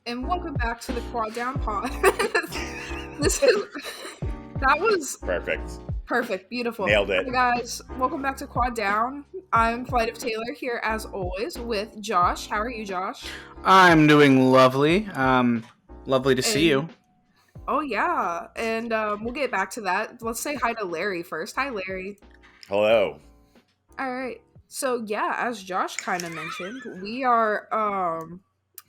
and welcome back to the Quad Down Pod. this is that was Perfect. perfect, beautiful. Nailed it. Hey guys, welcome back to Quad Down. I'm Flight of Taylor here as always with Josh. How are you, Josh? I'm doing lovely. Lovely to see you. Oh yeah, and we'll get back to that. Let's say hi to Larry first. Hi, Larry. Hello. All right. So yeah, as Josh kind of mentioned, we are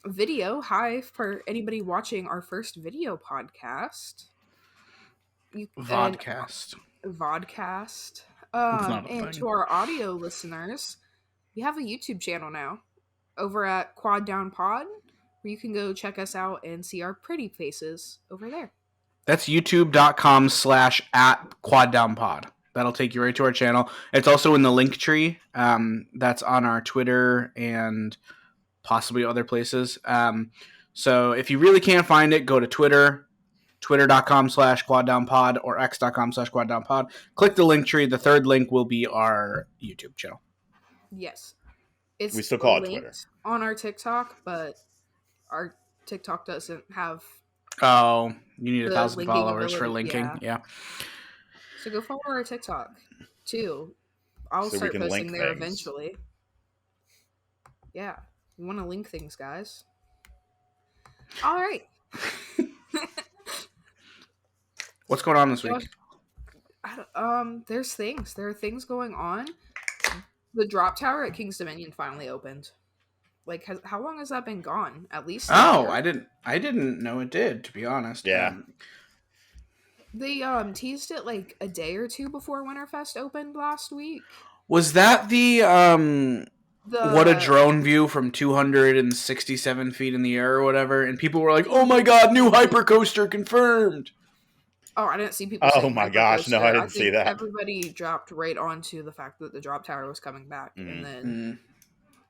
video. Hi for anybody watching our first video podcast. Vodcast. Vodcast. It's not a And thing. to our audio listeners, we have a YouTube channel now over at Quad Down Pod, where you can go check us out and see our pretty faces over there. That's youtube.com/@quaddownpod. That'll take you right to our channel. It's also in the link tree. That's on our Twitter and possibly other places. So if you really can't find it, go to Twitter, twitter.com/quaddownpod or x.com/quaddownpod. Click the link tree. The third link will be our YouTube channel. Yes. It's We still call it linked Twitter. on our TikTok, but our TikTok doesn't have. Oh, you need The 1,000 linking followers for ability, linking. Yeah. So go follow our TikTok too. I'll So we start can posting link there things. eventually. Yeah, we want to link things, guys. All right. What's going on this week? There's things. There are things going on. The drop tower at King's Dominion finally opened. Like, how long has that been gone? At least. Oh, I didn't know it did, to be honest. Yeah. They teased it like a day or two before Winterfest opened last week. Was that the what a drone view from 267 feet in the air or whatever? And people were like, "Oh my god, new hypercoaster confirmed!" Oh, I didn't see people. Oh saying my gosh, no, hypercoaster. I didn't see think that. Everybody dropped right onto the fact that the drop tower was coming back, and then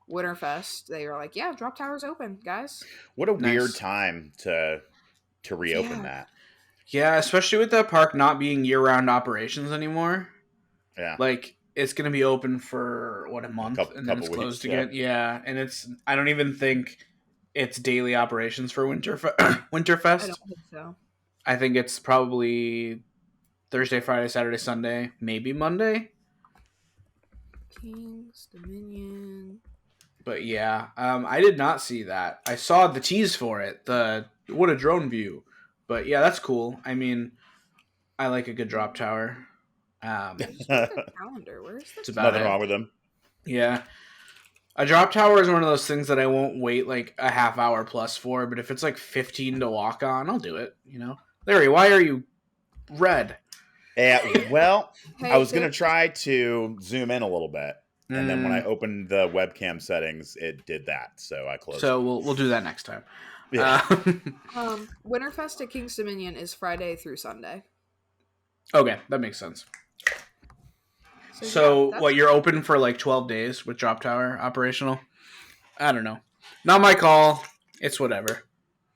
Winterfest, they were like, "Yeah, drop tower's open, guys." What a Nice. weird time to reopen Yeah. that. Yeah, especially with that park not being year-round operations anymore. Yeah. Like, it's going to be open for, what, a month? And then it's couple closed weeks, again. Yeah, and I don't even think it's daily operations for Winterfest. I don't think so. I think it's probably Thursday, Friday, Saturday, Sunday, maybe Monday. King's Dominion. But yeah, I did not see that. I saw the tease for it, what a drone view. But yeah, that's cool. I mean, I like a good drop tower. Where's the calendar? Where's the? It's about Nothing it. wrong with them. Yeah. A drop tower is one of those things that I won't wait like a half hour plus for, but if it's like 15 to walk on, I'll do it, you know? Larry, why are you red? Yeah, well, Hey, I was going to try to zoom in a little bit. And then when I opened the webcam settings, it did that. So I closed So it. we'll do that next time. Yeah. Winterfest at King's Dominion is Friday through Sunday. Okay, that makes sense. So what, you're open for like 12 days with drop tower operational? I don't know. Not my call. It's whatever.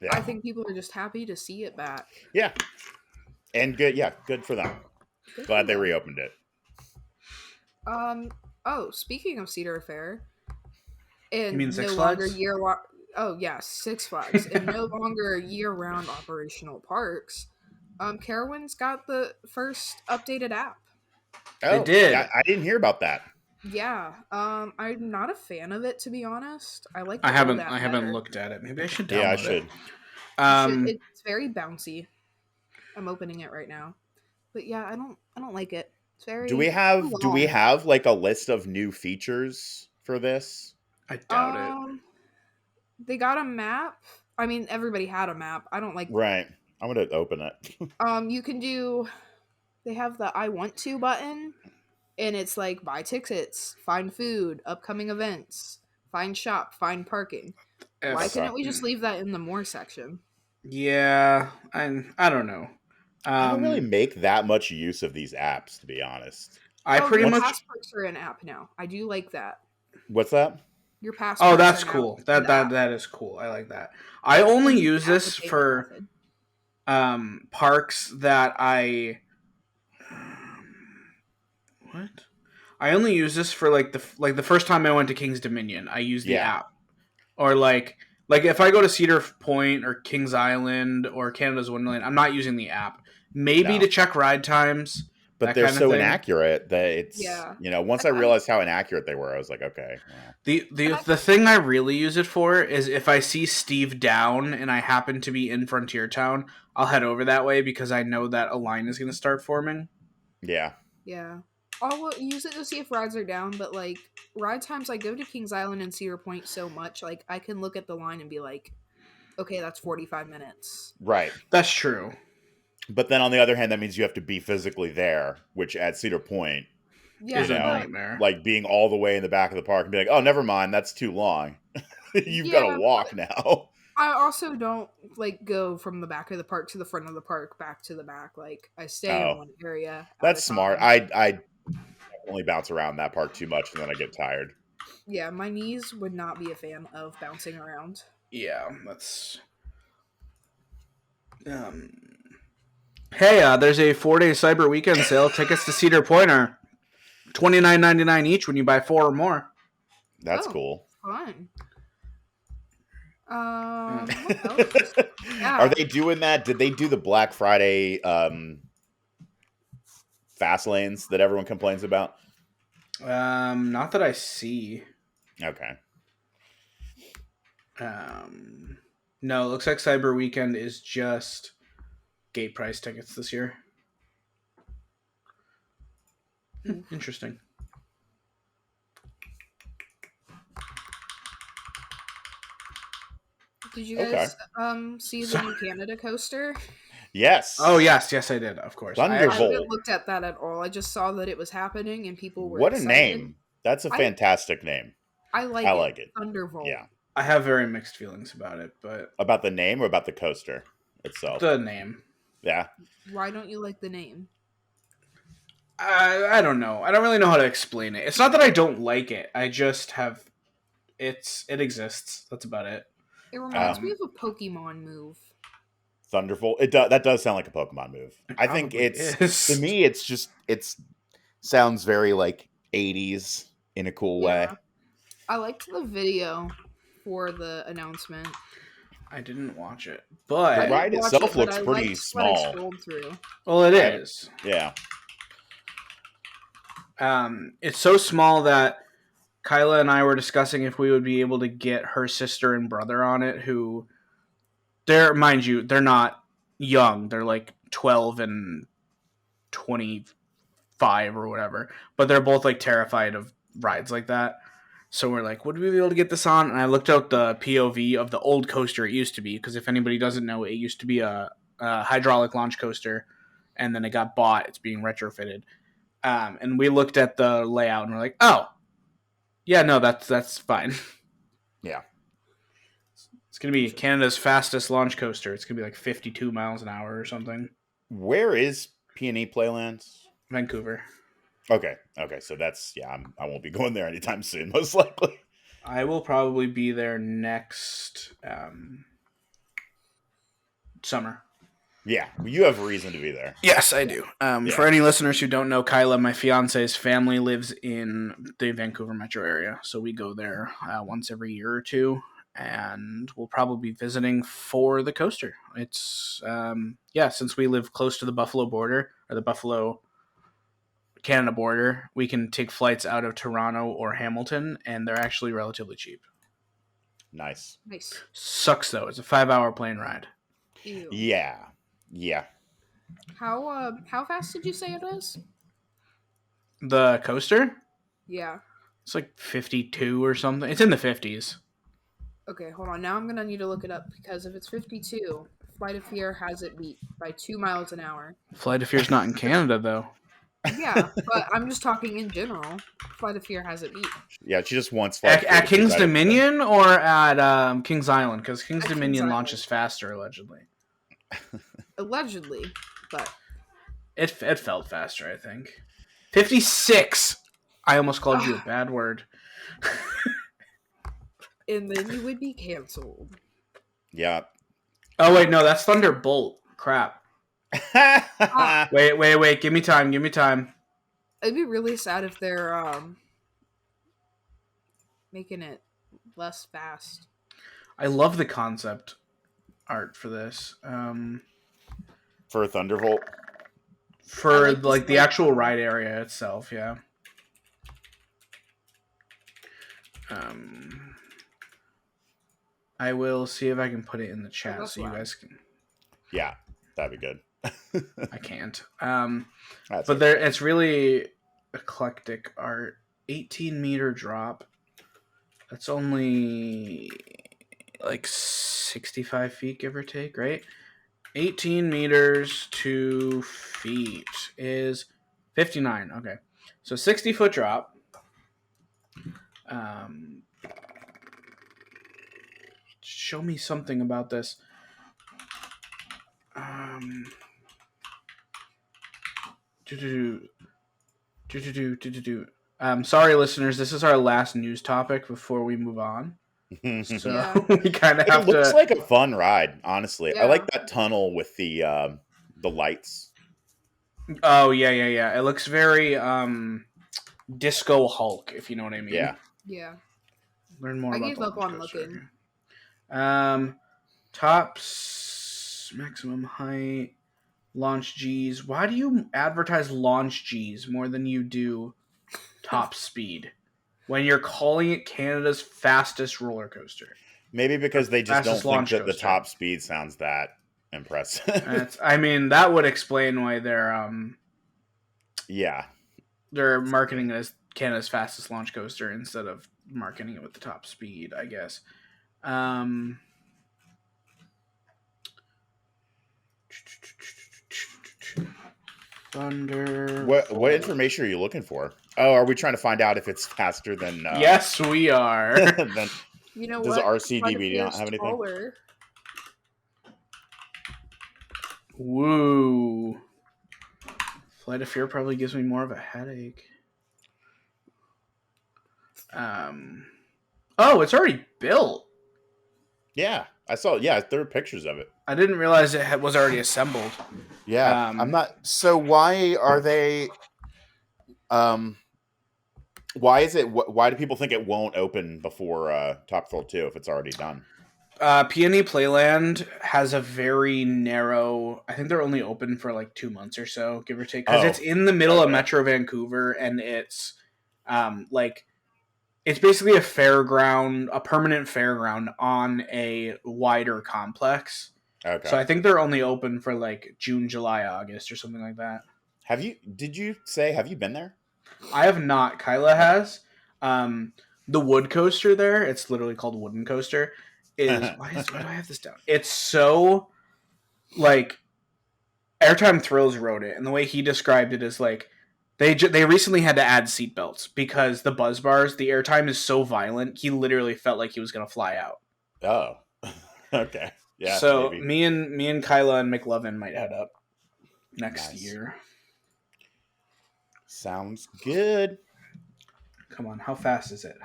Yeah. I think people are just happy to see it back. Yeah. And good. Yeah, good for them. Good Glad for they them. reopened it. Oh, speaking of Cedar Fair, and You mean Six no longer Flags? year-long. Oh yes, Six Flags, and no longer year-round operational parks. Carowinds got the first updated app. Oh, They did. I didn't hear about that. Yeah. I'm not a fan of it, to be honest. I like. I the old haven't app haven't better. looked at it. Maybe I should download Yeah, I it. should. It's very bouncy. I'm opening it right now, but yeah, I don't like it. It's very. Do we have like a list of new features for this? I doubt it. They got a map. I mean, everybody had a map. I don't like. Right. I'm going to open it. You can do. They have the I want to button, and it's like buy tickets, find food, upcoming events, find shop, find parking. Why couldn't we just leave that in the more section? Yeah, I don't know. I don't really make that much use of these apps, to be honest. Your passports are an app now. I do like that. What's that? Your passports. Oh, that's cool. That is cool. I like that. I only use this for parks that I only use this for like the first time I went to King's Dominion. I used the app, or like Like if I go to Cedar Point or Kings Island or Canada's Wonderland, I'm not using the app. Maybe No. to check ride times. But that they're kind of so thing. inaccurate that it's once I realized how inaccurate they were, I was like, okay. Well. The thing I really use it for is if I see Steve down and I happen to be in Frontier Town, I'll head over that way because I know that a line is going to start forming. Yeah. I'll use it to see if rides are down, but like ride times, I go to Kings Island and Cedar Point so much, like I can look at the line and be like, okay, that's 45 minutes. Right. That's true. But then on the other hand, that means you have to be physically there, which at Cedar Point is a nightmare. Like being all the way in the back of the park and be like, oh, never mind, that's too long. You've got to walk now. I also don't like go from the back of the park to the front of the park back to the back. Like I stay in one area. That's smart. I only bounce around that park too much and then I get tired. Yeah, my knees would not be a fan of bouncing around. Yeah, that's. Hey, there's a 4-day Cyber Weekend sale. Tickets to Cedar Point are $29.99 each when you buy 4 or more. That's cool. Fun. Are they doing that? Did they do the Black Friday fast lanes that everyone complains about? Not that I see. Okay. No, it looks like Cyber Weekend is just gate price tickets this year. Interesting. Did you guys see the new Canada coaster? Yes. Oh, yes, I did, of course. Thunderbolt. I haven't looked at that at all. I just saw that it was happening and people were What excited. a name. That's a fantastic name. I like it. Thunderbolt. Yeah. I have very mixed feelings about it, but... About the name or about the coaster itself? The name. Yeah. Why don't you like the name? I don't know. I don't really know how to explain it. It's not that I don't like it. I just have... It exists. That's about it. It reminds me of a Pokemon move. Thunderbolt. That does sound like a Pokemon move. I think to me, it sounds very like 80s in a cool way. I liked the video for the announcement. I didn't watch it, but the ride itself looks pretty small. Well, it is. Yeah. It's so small that Kyla and I were discussing if we would be able to get her sister and brother on it, who mind you, they're not young. They're like 12 and 25 or whatever, but they're both like terrified of rides like that. So we're like, would we be able to get this on? And I looked out the POV of the old coaster it used to be, because if anybody doesn't know, it used to be a hydraulic launch coaster, and then it got bought. It's being retrofitted. And we looked at the layout and we're like, oh, yeah, no, that's fine. Yeah. It's going to be Canada's fastest launch coaster. It's going to be like 52 miles an hour or something. Where is P&E Playlands? Vancouver. Okay, so that's, I won't be going there anytime soon, most likely. I will probably be there next summer. Yeah, you have a reason to be there. Yes, I do. For any listeners who don't know, Kyla, my fiance's family lives in the Vancouver metro area, so we go there once every year or two, and we'll probably be visiting for the coaster. It's, since we live close to the Buffalo border, or the Buffalo Canada border, we can take flights out of Toronto or Hamilton, and they're actually relatively cheap. Nice. Sucks, though. It's a 5-hour plane ride. Ew. Yeah. How fast did you say it is? The coaster? Yeah. It's like 52 or something. It's in the 50s. Okay, hold on. Now I'm going to need to look it up, because if it's 52, Flight of Fear has it beat by 2 miles an hour. Flight of Fear's not in Canada, though. Yeah, but I'm just talking in general. Flight of Fear has it beat. Yeah, she just wants at King's Dominion or at King's Island, because King's Dominion launches faster, allegedly. Allegedly, but it felt faster, I think. 56. I almost called you a bad word. And then you would be canceled. Yeah. Oh wait, no, that's Thunderbolt. Crap. Wait. Give me time. It'd be really sad if they're making it less fast. I love the concept art for this. For Thunderbolt? For like the actual ride area itself, yeah. I will see if I can put it in the chat so you guys can. Yeah, that'd be good. I can't. But okay. It's really eclectic art. 18-meter drop. That's only like 65 feet, give or take, right? 18 meters to feet is 59. Okay. So 60-foot drop. Show me something about this. Sorry, listeners. This is our last news topic before we move on. So we kind of have to. It looks like a fun ride, honestly. Yeah. I like that tunnel with the lights. Oh yeah. It looks very Disco Hulk, if you know what I mean. Yeah. Learn more. I about gave up on looking. Tops, maximum height, launch G's. Why do you advertise launch G's more than you do top speed when you're calling it Canada's fastest roller coaster? Maybe because they just don't think that the top speed sounds that impressive. I mean, that would explain why they're they're marketing it as Canada's fastest launch coaster instead of marketing it with the top speed, I guess. Thunder. What information are you looking for? Oh, are we trying to find out if it's faster than? Yes, we are. Then, you know does what? RCDB not have anything? Taller. Woo! Flight of Fear probably gives me more of a headache. Oh, it's already built. Yeah, I saw. Yeah, there are pictures of it. I didn't realize it was already assembled. Yeah, I'm not. So why are they? Why is it? Why do people think it won't open before Top Thrill 2 if it's already done? PNE Playland has a very narrow. I think they're only open for like 2 months or so, give or take, because it's in the middle of Metro Vancouver, and it's like. It's basically a permanent fairground on a wider complex. Okay. So I think they're only open for like June, July, August, or something like that. Have you been there? I have not. Kyla has. The wood coaster there, it's literally called Wooden Coaster, is... why do I have this down? It's so... like... Airtime Thrills wrote it, and the way he described it is like... They recently had to add seatbelts because the buzz bars, the airtime is so violent, he literally felt like he was going to fly out. Oh, okay. Yeah. So maybe. me and Kyla and McLovin might head up next year. Sounds good. Come on, how fast is it?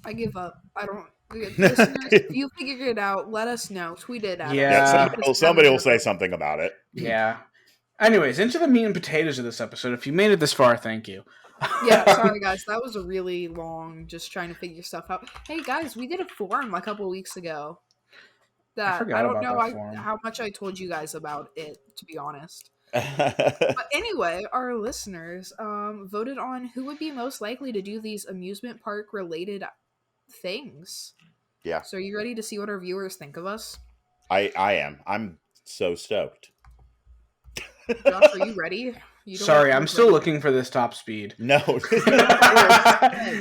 I give up. I don't. Listeners, if you figure it out, let us know. Tweet it at us. Somebody will say something about it. Yeah. Anyways, into the meat and potatoes of this episode. If you made it this far, thank you. Yeah, sorry guys, that was a really long, just trying to figure stuff out. Hey guys, we did a forum a couple weeks ago. I don't know how much I told you guys about it, to be honest. But anyway, our listeners voted on who would be most likely to do these amusement park related things. Yeah. So are you ready to see what our viewers think of us? I am. I'm so stoked. Josh, are you ready? Sorry, I'm still looking for this top speed. No.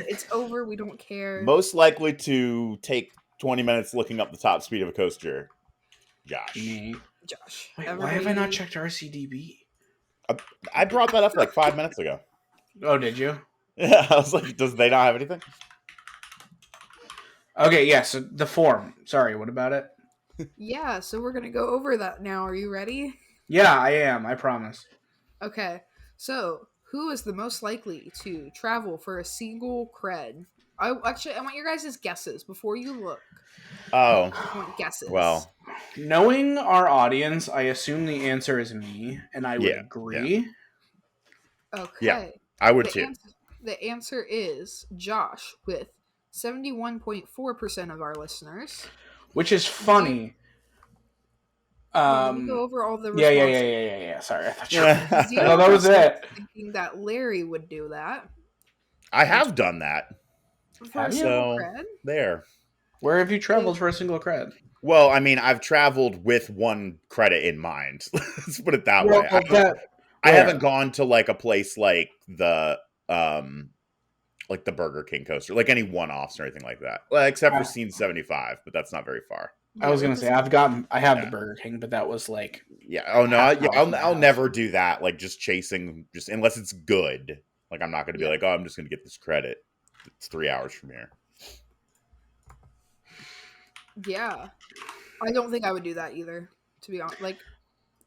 It's over. We don't care. Most likely to take 20 minutes looking up the top speed of a coaster. Josh. Me. Josh. Wait, why have I not checked RCDB? I brought that up like 5 minutes ago. Oh, did you? Yeah, I was like, does they not have anything? Okay, yeah, so the form. Sorry, what about it? Yeah, so we're going to go over that now. Are you ready? Yeah, I am. I promise. Okay, so who is the most likely to travel for a single cred? I want your guys' guesses before you look. Oh. I want guesses. Well. Knowing our audience, I assume the answer is me, and I would agree. Yeah. Okay. Yeah, I would too. The answer is Josh with 71.4% of our listeners. Which is funny. Let me go over all the responses. Yeah. Sorry, I thought you were... No, that was it. Thinking that Larry would do that. I have done that. For a single cred? There. Where have you traveled for a single cred? Well, I mean, I've traveled with one credit in mind. Let's put it that way. I haven't gone to like a place like the Burger King coaster, like any one-offs or anything like that. Well, except for Scene 75, but that's not very far. I was gonna say I have the Burger King, but that was like Oh no, I'll never do that. Like just chasing, just unless it's good. Like I'm not gonna be like, oh, I'm just gonna get this credit. It's 3 hours from here. Yeah, I don't think I would do that either. To be honest, like,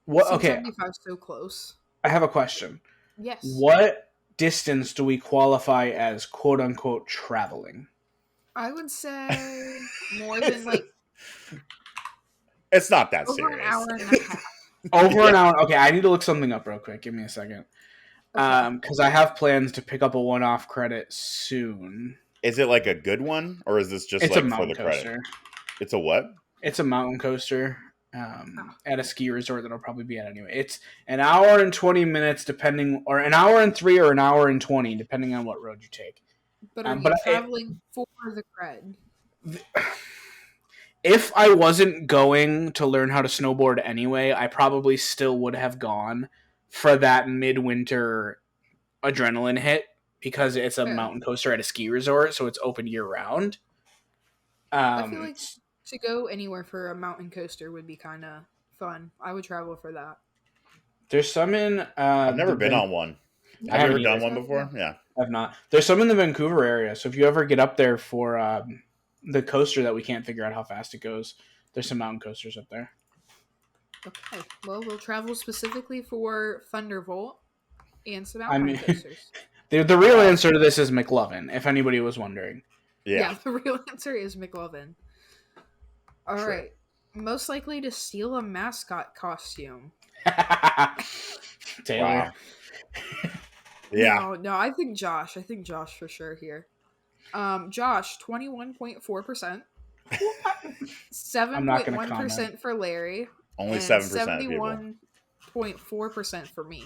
what? Okay, 75 is so close. I have a question. Yes. What distance do we qualify as "quote unquote" traveling? I would say more than like. It's not that over serious. An hour and a half. Over an hour. Okay, I need to look something up real quick. Give me a second. Because I have plans to pick up a one-off credit soon. Is it like a good one, or is this just it's like a mountain for the coaster. Credit? It's a what? It's a mountain coaster at a ski resort that I'll probably be at anyway. It's an hour and 20 minutes, or an hour and 3, or an hour and 20, depending on what road you take. But are you traveling for the cred? If I wasn't going to learn how to snowboard anyway, I probably still would have gone for that midwinter adrenaline hit because it's a mountain coaster at a ski resort, so it's open year round. I feel like to go anywhere for a mountain coaster would be kind of fun. I would travel for that. There's some in... I've never been on one. Have you ever done one before? Yeah. I've not. There's some in the Vancouver area, so if you ever get up there for the coaster that we can't figure out how fast it goes, there's some mountain coasters up there. Okay. Well, we'll travel specifically for Thunderbolt and some mountain coasters. The real answer to this is McLovin, if anybody was wondering. Yeah, the real answer is McLovin. All right. Most likely to steal a mascot costume. Taylor. Wow. Yeah. No, I think Josh. I think Josh for sure here. Josh, 21.4%. 7.1% for Larry. Only 7%. 71.4% for me.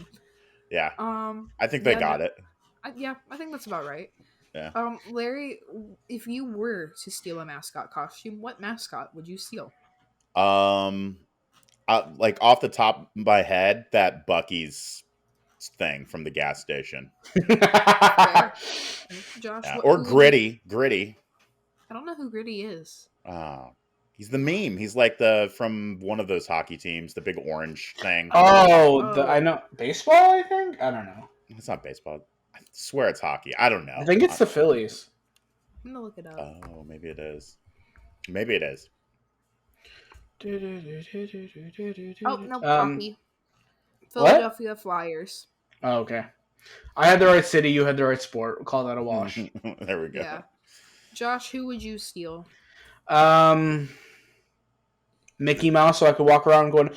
Yeah. I think they got it. I think that's about right. Yeah. Larry, if you were to steal a mascot costume, what mascot would you steal? Like off the top of my head, that Buc-ee's thing from the gas station. Josh, or Gritty. I don't know who Gritty is. He's the meme. He's like from one of those hockey teams, the big orange thing. I know. Baseball, I think? I don't know. It's not baseball. I swear it's hockey. I don't know. I think it's the Phillies. I'm going to look it up. Oh, maybe it is. Oh, no, hockey. Philadelphia Flyers. Oh, okay. I had the right city. You had the right sport. We'll call that a wash. There we go. Yeah. Josh, who would you steal? Mickey Mouse, so I could walk around going.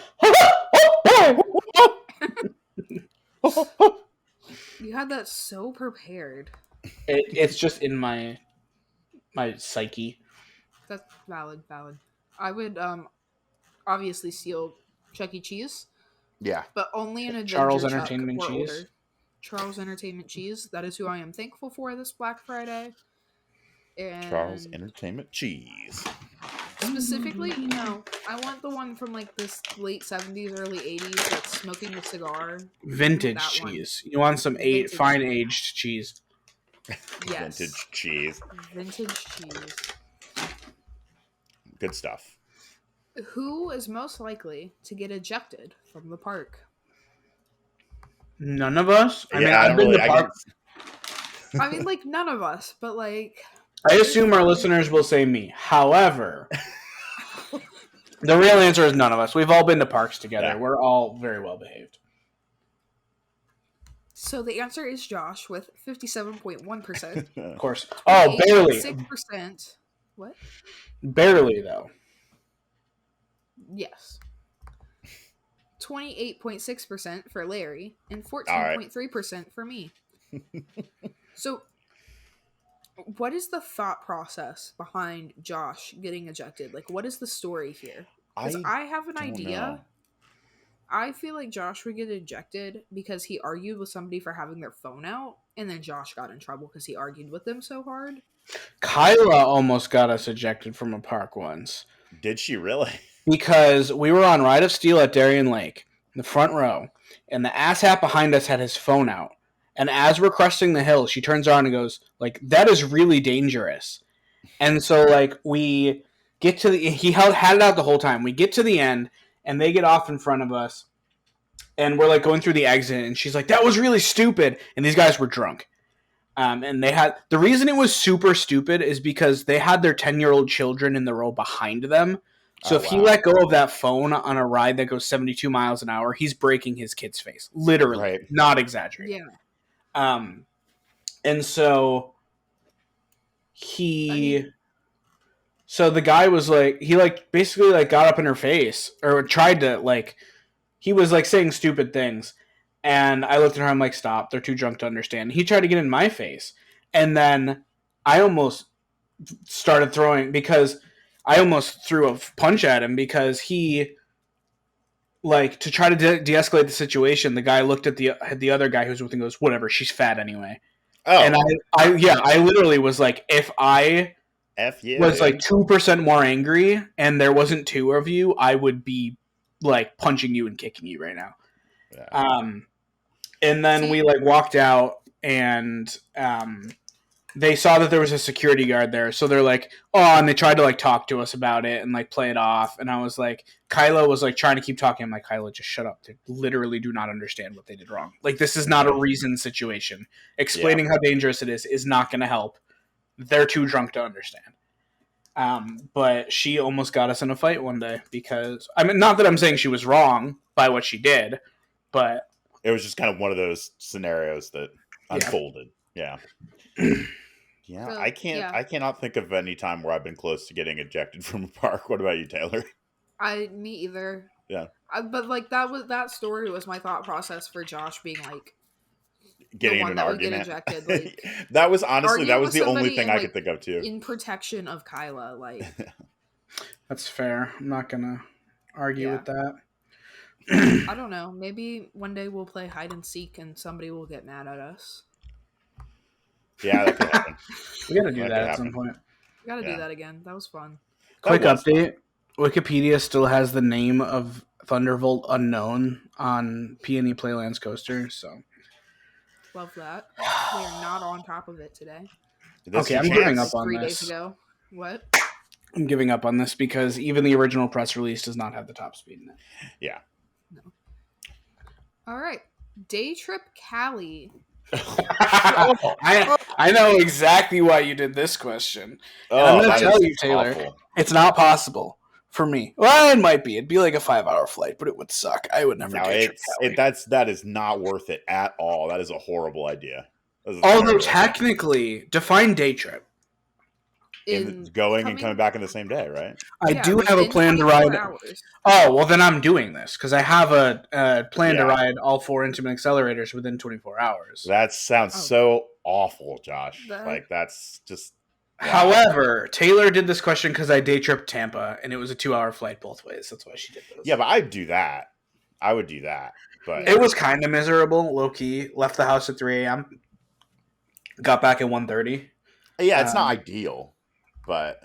You had that so prepared. It's just in my psyche. That's valid. I would obviously steal Chuck E. Cheese. Yeah. But only in a Charles Entertainment Cheese. Order. Charles Entertainment Cheese. That is who I am thankful for this Black Friday. And Charles Entertainment Cheese. Specifically, I want the one from like this late 70s, early 80s that's smoking a cigar. Vintage cheese. You want some fine aged cheese. Yes. Vintage cheese. Good stuff. Who is most likely to get ejected from the park? None of us? I mean, like, none of us, but like... I assume our listeners will say me. However, the real answer is none of us. We've all been to parks together. Yeah. We're all very well behaved. So the answer is Josh with 57.1%. Of course. Oh, barely. 6%. What? Barely, though. Yes. 28.6% for Larry and 14.3% for me. So what is the thought process behind Josh getting ejected? Like, what is the story here? Because I have an idea. Know. I feel like Josh would get ejected because he argued with somebody for having their phone out, and then Josh got in trouble because he argued with them so hard. Kyla almost got us ejected from a park once. Did she really? Because we were on Ride of Steel at Darien Lake, in the front row, and the asshat behind us had his phone out. And as we're cresting the hill, she turns around and goes, like, that is really dangerous. And so, like, we get to the... He had it out the whole time. We get to the end, and they get off in front of us. And we're, like, going through the exit, and she's like, that was really stupid. And these guys were drunk. And they had... The reason it was super stupid is because they had their 10-year-old children in the row behind them. So if he let go of that phone on a ride that goes 72 miles an hour, he's breaking his kid's face. Literally. Right. Not exaggerating. Yeah. And so so the guy was like, he like basically like got up in her face or tried to like, he was like saying stupid things. And I looked at her, I'm like, stop, they're too drunk to understand. He tried to get in my face. And then I almost started throwing because I almost threw a punch at him because he, like, to try to de-escalate the situation, the guy looked at the other guy who was with him and goes, whatever, she's fat anyway. Oh. And I literally was like, if I was like 2% more angry and there wasn't two of you, I would be like punching you and kicking you right now. Yeah. And then we like walked out and they saw that there was a security guard there. So they're like, oh, and they tried to like talk to us about it and like play it off. And I was like, Kyla was like trying to keep talking. I'm like, Kyla, just shut up. They literally do not understand what they did wrong. Like, this is not a reason situation. Explaining how dangerous it is not going to help. They're too drunk to understand. But she almost got us in a fight one day because, I mean, not that I'm saying she was wrong by what she did, but it was just kind of one of those scenarios that unfolded. Yeah. Yeah, so, I cannot think of any time where I've been close to getting ejected from a park. What about you, Taylor? Me either. Yeah. But like that story was my thought process for Josh being like getting in an argument. Ejected, like, that was honestly the only thing I could think of too. In protection of Kyla, like that's fair. I'm not gonna argue with that. I don't know. Maybe one day we'll play hide and seek and somebody will get mad at us. Yeah, that could happen. We gotta do that at some point. We gotta do that again. That was fun. Quick update. Wikipedia still has the name of Thunderbolt unknown on Peony Playland's coaster, so. Love that. We are not on top of it today. Okay, I'm giving up on 3 this. days ago. What? I'm giving up on this because even the original press release does not have the top speed in it. Yeah. No. All right. Day Trip Cali. I know exactly why you did this question. I'm going to tell you, Taylor, it's not possible for me. Well, it might be. It'd be like a 5-hour flight, but it would suck. I would never. That is not worth it at all. That is a horrible idea. Although technically, define day trip. Going and coming back in the same day, right? I do have a plan to ride. Hours. Oh, well, then I'm doing this because I have a plan to ride all 4 Intamin accelerators within 24 hours. That sounds so awful, Josh. Like, that's just... Wow. However, Taylor did this question because I day tripped Tampa, and it was a 2-hour flight both ways. That's why she did this. Yeah, but I'd do that. I would do that. But it was kind of miserable, low-key. Left the house at 3 a.m. Got back at 1:30. Yeah, it's not ideal. But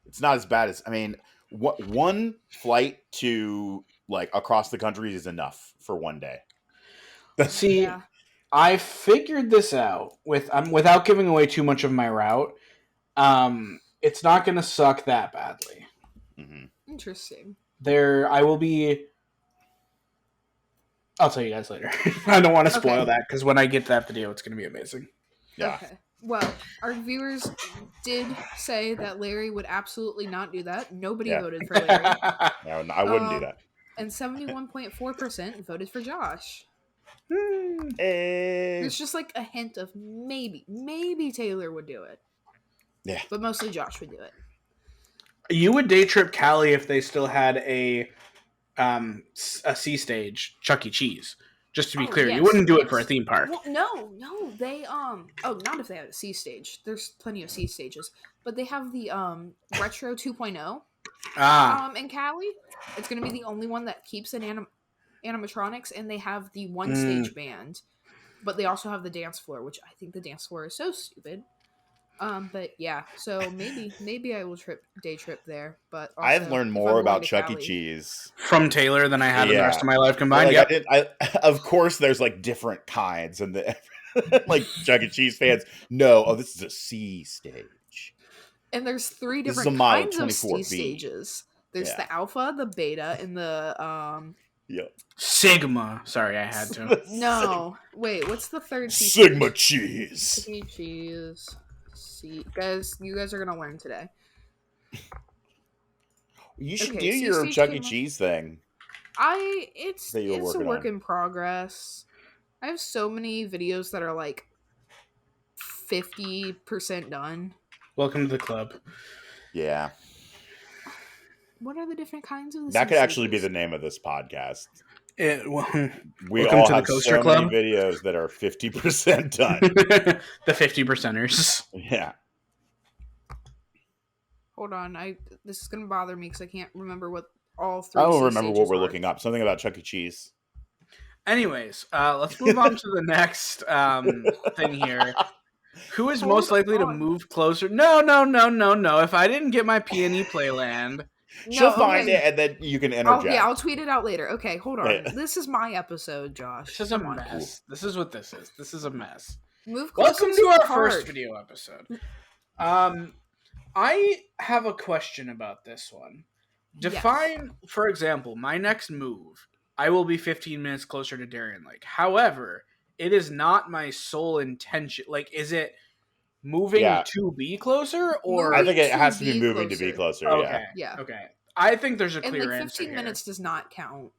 it's not as bad as, I mean, one flight to like across the country is enough for one day. See, I figured this out without giving away too much of my route. It's not going to suck that badly. Mm-hmm. Interesting. I'll tell you guys later. I don't want to spoil that because when I get to that video, it's going to be amazing. Yeah. Okay. Well, our viewers did say that Larry would absolutely not do that. Nobody voted for Larry. No, I wouldn't do that. And 71.4% voted for Josh. Hey. There's just like a hint of maybe Taylor would do it. Yeah. But mostly Josh would do it. You would day trip Cali if they still had a C stage, Chuck E. Cheese. Just to be clear, you wouldn't do it for a theme park. Well, no, they not if they have a C stage. There's plenty of C stages, but they have the Retro 2.0 in Cali. It's gonna be the only one that keeps an animatronics, and they have the one stage band, but they also have the dance floor, which I think the dance floor is so stupid. But yeah, so maybe I will day trip there. But also, I've learned more about Chuck E. Cheese from Taylor than I have in the rest of my life combined. Of course, there's like different kinds, and the like Chuck E. Cheese fans know. Oh, this is a C stage, and there's 3 different kinds of C stages. There's the alpha, the beta, and the Sigma. Sorry, I had to. No, wait. What's the third C Sigma cheese? Sigma cheese. Guys, you guys are gonna learn today. You should do your Chuck E. Cheese thing. It's a work in progress. I have so many videos that are like 50% done. Welcome to the club. Yeah. What are the different kinds of that could actually be the name of this podcast. We all have so many videos that are 50% done. The 50%ers. Yeah. Hold on, this is gonna bother me because I can't remember what all 3. I don't remember what we're looking up. Something about Chuck E. Cheese. Anyways, let's move on to the next thing here. Who is most likely to move closer? No. If I didn't get my Peony Playland. She'll find it, and then you can interject. I'll tweet it out later. Okay, hold on. This is my episode, Josh. This is a mess. This is what this is. This is a mess. Welcome to our first video episode. I have a question about this one. Define, for example, my next move. I will be 15 minutes closer to Darien Lake. However, it is not my sole intention. Like, is it moving to be closer, or I think it has to be moving to be closer. Okay. Yeah. Okay. I think there's a clear and like 15 answer. 15 minutes does not count.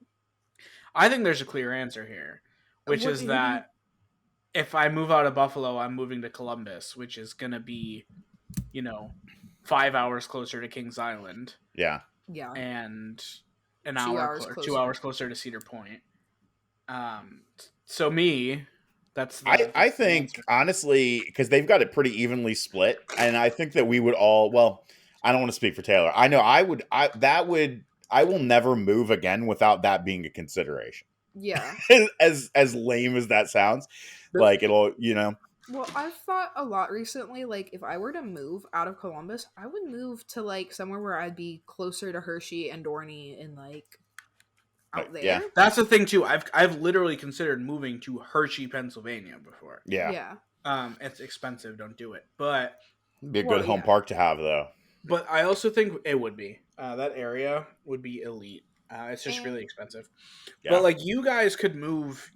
I think there's a clear answer here, which is that if I move out of Buffalo, I'm moving to Columbus, which is gonna be, 5 hours closer to Kings Island. Yeah. Yeah. And an hour, 2 hours closer to Cedar Point. So me. I think, honestly, because they've got it pretty evenly split, and I think that we would all, well, I don't want to speak for Taylor. I know I will never move again without that being a consideration. Yeah. as lame as that sounds, like it'll, Well, I've thought a lot recently, like, if I were to move out of Columbus, I would move to, like, somewhere where I'd be closer to Hershey and Dorney and, like, out there. Yeah, that's the thing too. I've literally considered moving to Hershey, Pennsylvania before. Yeah. It's expensive. Don't do it. But it'd be a good home park to have, though. But I also think it would be that area would be elite. It's just really expensive. Yeah. But like you guys could move,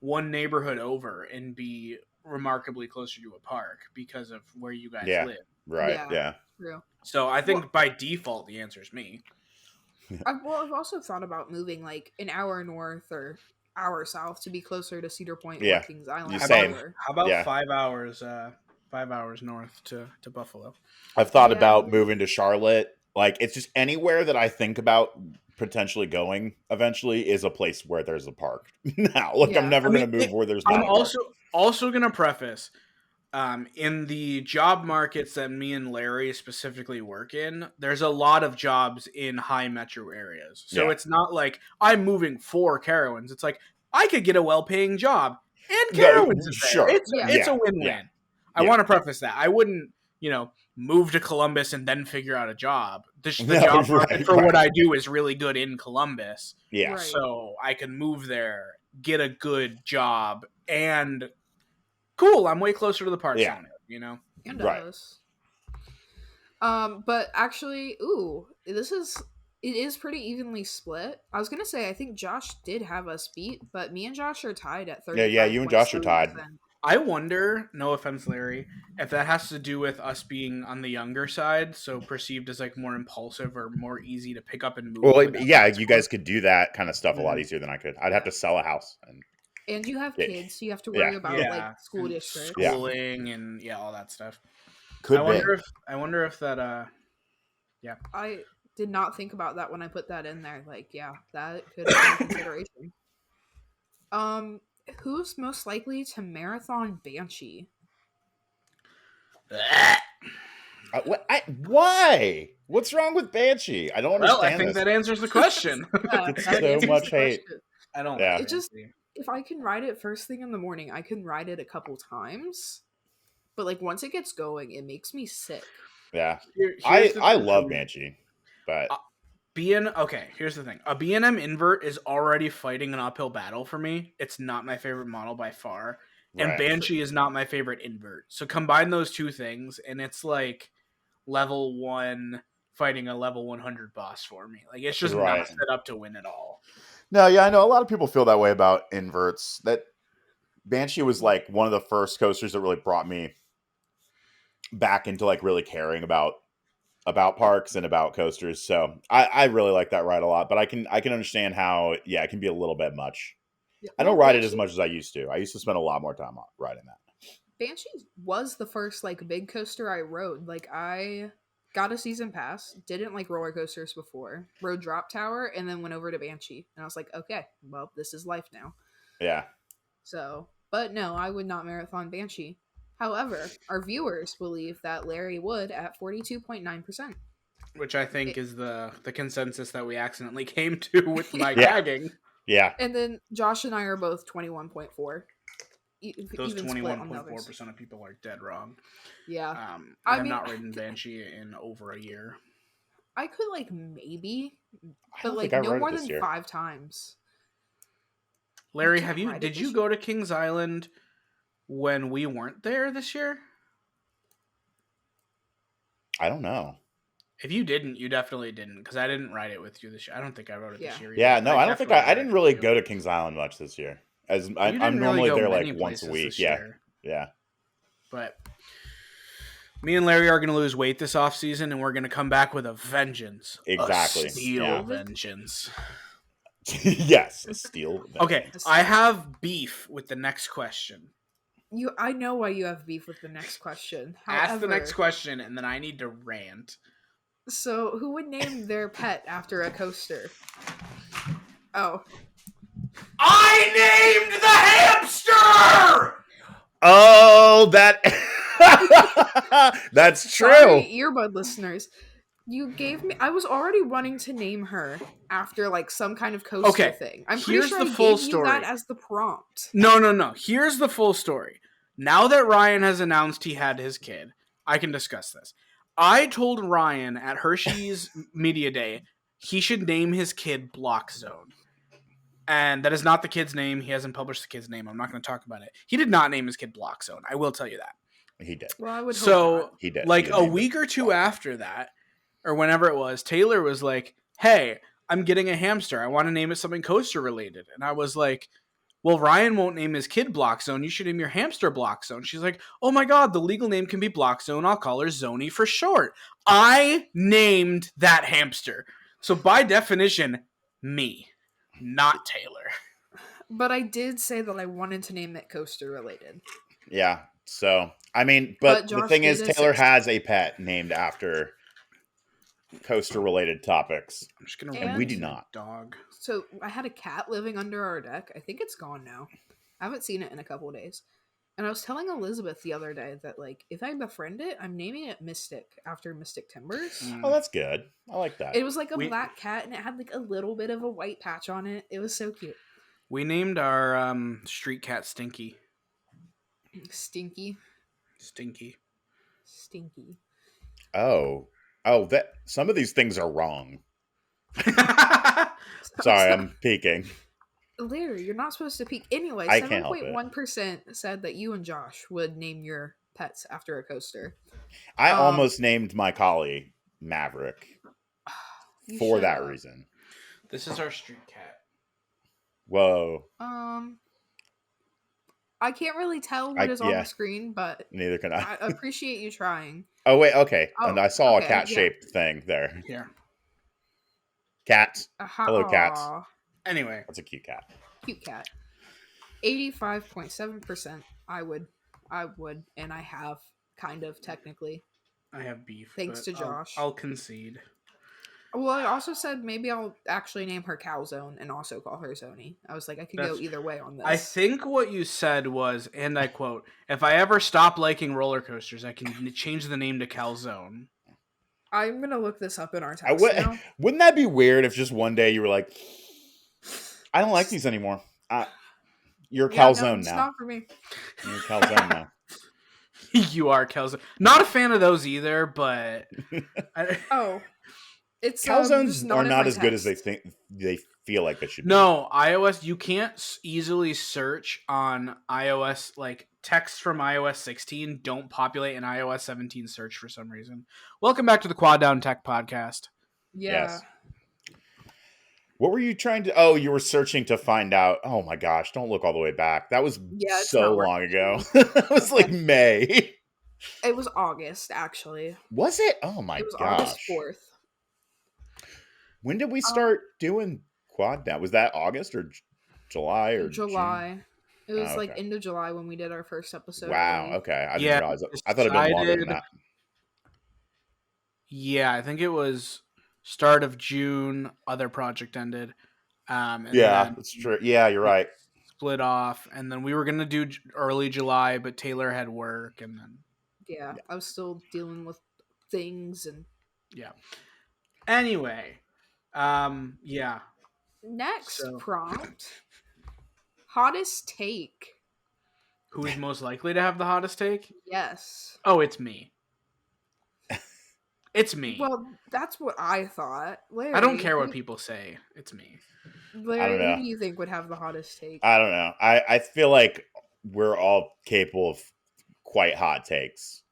one neighborhood over and be remarkably closer to a park because of where you guys live. Right. Yeah. True. So I think by default the answer is me. I've also thought about moving like an hour north or hour south to be closer to Cedar Point or Kings Island. How about 5 hours? 5 hours north to Buffalo. I've thought about moving to Charlotte. Like, it's just anywhere that I think about potentially going eventually is a place where there's a park. Now, I'm never going to move where there's not. I'm also going to preface. In the job markets that me and Larry specifically work in, there's a lot of jobs in high metro areas. So it's not like I'm moving for Carowinds. It's like I could get a well-paying job and Carowinds is there. It's a win-win. Yeah. I want to preface that. I wouldn't, move to Columbus and then figure out a job. The job market for what I do is really good in Columbus. Yeah. Right. So I can move there, get a good job, and cool, I'm way closer to the park center, And us. But actually, it is pretty evenly split. I was gonna say I think Josh did have us beat, but me and Josh are tied at 30. Yeah, you and Josh are tied. I wonder, no offense, Larry, if that has to do with us being on the younger side, so perceived as like more impulsive or more easy to pick up and move. Well, yeah, you guys could do that kind of stuff a lot easier than I could. I'd have to sell a house and you have kids, so you have to worry about like school districts, schooling, and all that stuff. I wonder if that. I did not think about that when I put that in there. Like, that could be a consideration. Who's most likely to marathon Banshee? Why? What's wrong with Banshee? I don't Well, I understand think this. that answers the question. Yeah, It's that so answers much the hate. question. I don't Yeah. like It just Banshee. if I can ride it first thing in the morning, I can ride it a couple times. But like once it gets going, it makes me sick. Yeah. Here's the I thing love for me. Banshee, but Okay, here's the thing. A B&M invert is already fighting an uphill battle for me. It's not my favorite model by far. And right. Banshee is not my favorite invert. So combine those two things, and it's like level 1 fighting a level 100 boss for me. Like, it's just Right. not set up to win at all. No, yeah, I know a lot of people feel that way about inverts. That Banshee was like one of the first coasters that really brought me back into like really caring about parks and about coasters. So I really like that ride a lot. But I can understand how it can be a little bit much. Yeah, I don't well, ride it as much as I used to. I used to spend a lot more time riding that. Banshee was the first like big coaster I rode. Like I got a season pass, didn't like roller coasters before, rode Drop Tower, and then went over to Banshee. And I was like, okay, well, this is life now. Yeah. So, but no, I would not marathon Banshee. However, our viewers believe that Larry would at 42.9%. Which I think is the consensus that we accidentally came to with my Yeah. gagging. Yeah. And then Josh and I are both 21.4. Those Even split on the others. 21.4% of people are dead wrong. Yeah. I have not ridden Banshee in over a year. I could like maybe, I but don't like think I no rode it more this than year. 5 times. Larry, can't ride it did this you year? go to Kings Island when we weren't there this year? I don't know. If you didn't, you definitely didn't, because I didn't ride it with you this year. I don't think I rode it this year either. Yeah, no, I don't think definitely I didn't rode it really with go you. to Kings Island much this year. As You I'm didn't really normally go there many like once a places week. this Yeah. year. Yeah. But me and Larry are going to lose weight this off season, and we're going to come back with a vengeance. Exactly. A steel Yeah. vengeance. Yes, a steel. Okay, I have beef with the next question. I know why you have beef with the next question. Ask the next question, and then I need to rant. So, who would name their pet after a coaster? Oh. I named the hamster! Oh, that's true. Sorry, earbud listeners. You gave me. I was already wanting to name her after like some kind of coaster thing. I'm pretty sure I gave you that as the prompt. No. Here's the full story. Now that Ryan has announced he had his kid, I can discuss this. I told Ryan at Hershey's Media Day he should name his kid Block Zone. And that is not the kid's name. He hasn't published the kid's name. I'm not going to talk about it. He did not name his kid Block Zone. I will tell you that. He did. Well, I would hope not. He did. Like he a week or two after that, or whenever it was, Taylor was like, hey, I'm getting a hamster. I want to name it something coaster related. And I was like, well, Ryan won't name his kid Block Zone. You should name your hamster Block Zone. She's like, oh my God, the legal name can be Block Zone. I'll call her Zoney for short. I named that hamster. So by definition, me, not Taylor. But I did say that I wanted to name it coaster related. Yeah. So, I mean, but the Josh thing is, did Taylor assist. has a pet named after coaster related topics. I'm just gonna And we do not. Dog. So I had a cat living under our deck. I think it's gone now. I haven't seen it in a couple of days. And I was telling Elizabeth the other day that like if I befriend it, I'm naming it Mystic after Mystic Timbers. Oh, that's good. I like that. It was like a black cat and it had like a little bit of a white patch on it. It was so cute. We named our street cat Stinky. Stinky. Oh, that some of these things are wrong. Sorry, I'm peeking. Larry, you're not supposed to peek. Anyway, I can't help it. 7.1% said that you and Josh would name your pets after a coaster. I almost named my collie Maverick for that reason. This is our street cat. Whoa. I can't really tell what is on the screen, but neither can I. I appreciate you trying. Oh wait, okay. Oh, and I saw okay, a cat-shaped thing there. Here. Cats. Hello, cats. Anyway, that's a cute cat. Cute cat. 85.7%. I would, and I have kind of technically. I have beef. Thanks to Josh. I'll concede. Well, I also said maybe I'll actually name her Calzone and also call her Zoni. I was like, I could go either way on this. I think what you said was, and I quote, "If I ever stop liking roller coasters, I can change the name to Calzone." I'm gonna look this up in our text now. Wouldn't that be weird if just one day you were like, I don't like these anymore. You're Calzone it's now. not for me. You're Calzone now. You are Calzone. Not a fan of those either, but it's Calzones not are not as text. good as they feel like they should be. No, iOS, you can't easily search on iOS, like text from iOS 16 don't populate in iOS 17 search for some reason. Welcome back to the Quad Down Tech Podcast. Yeah. Yes. What were you trying to? Oh, you were searching to find out. Oh my gosh! Don't look all the way back. That was so long ago. That was like May. It was August, actually. Was it? Oh my gosh! It was August 4th. When did we start doing Quad Down? Was that August or July or July? June? It was like end of July when we did our first episode. Wow. Okay. I didn't realize. I thought it'd been longer than that. Yeah, I think it was start of June. Other project ended. That's true. Yeah, you're right. Split off, and then we were gonna do early July, but Taylor had work, and then I was still dealing with things and Anyway, Next prompt: hottest take. Who is most likely to have the hottest take? Yes. Oh, it's me. It's me. Well, that's what I thought. Larry, I don't care what people say. It's me. Larry, I don't know. Who do you think would have the hottest take? I don't know. I feel like we're all capable of quite hot takes.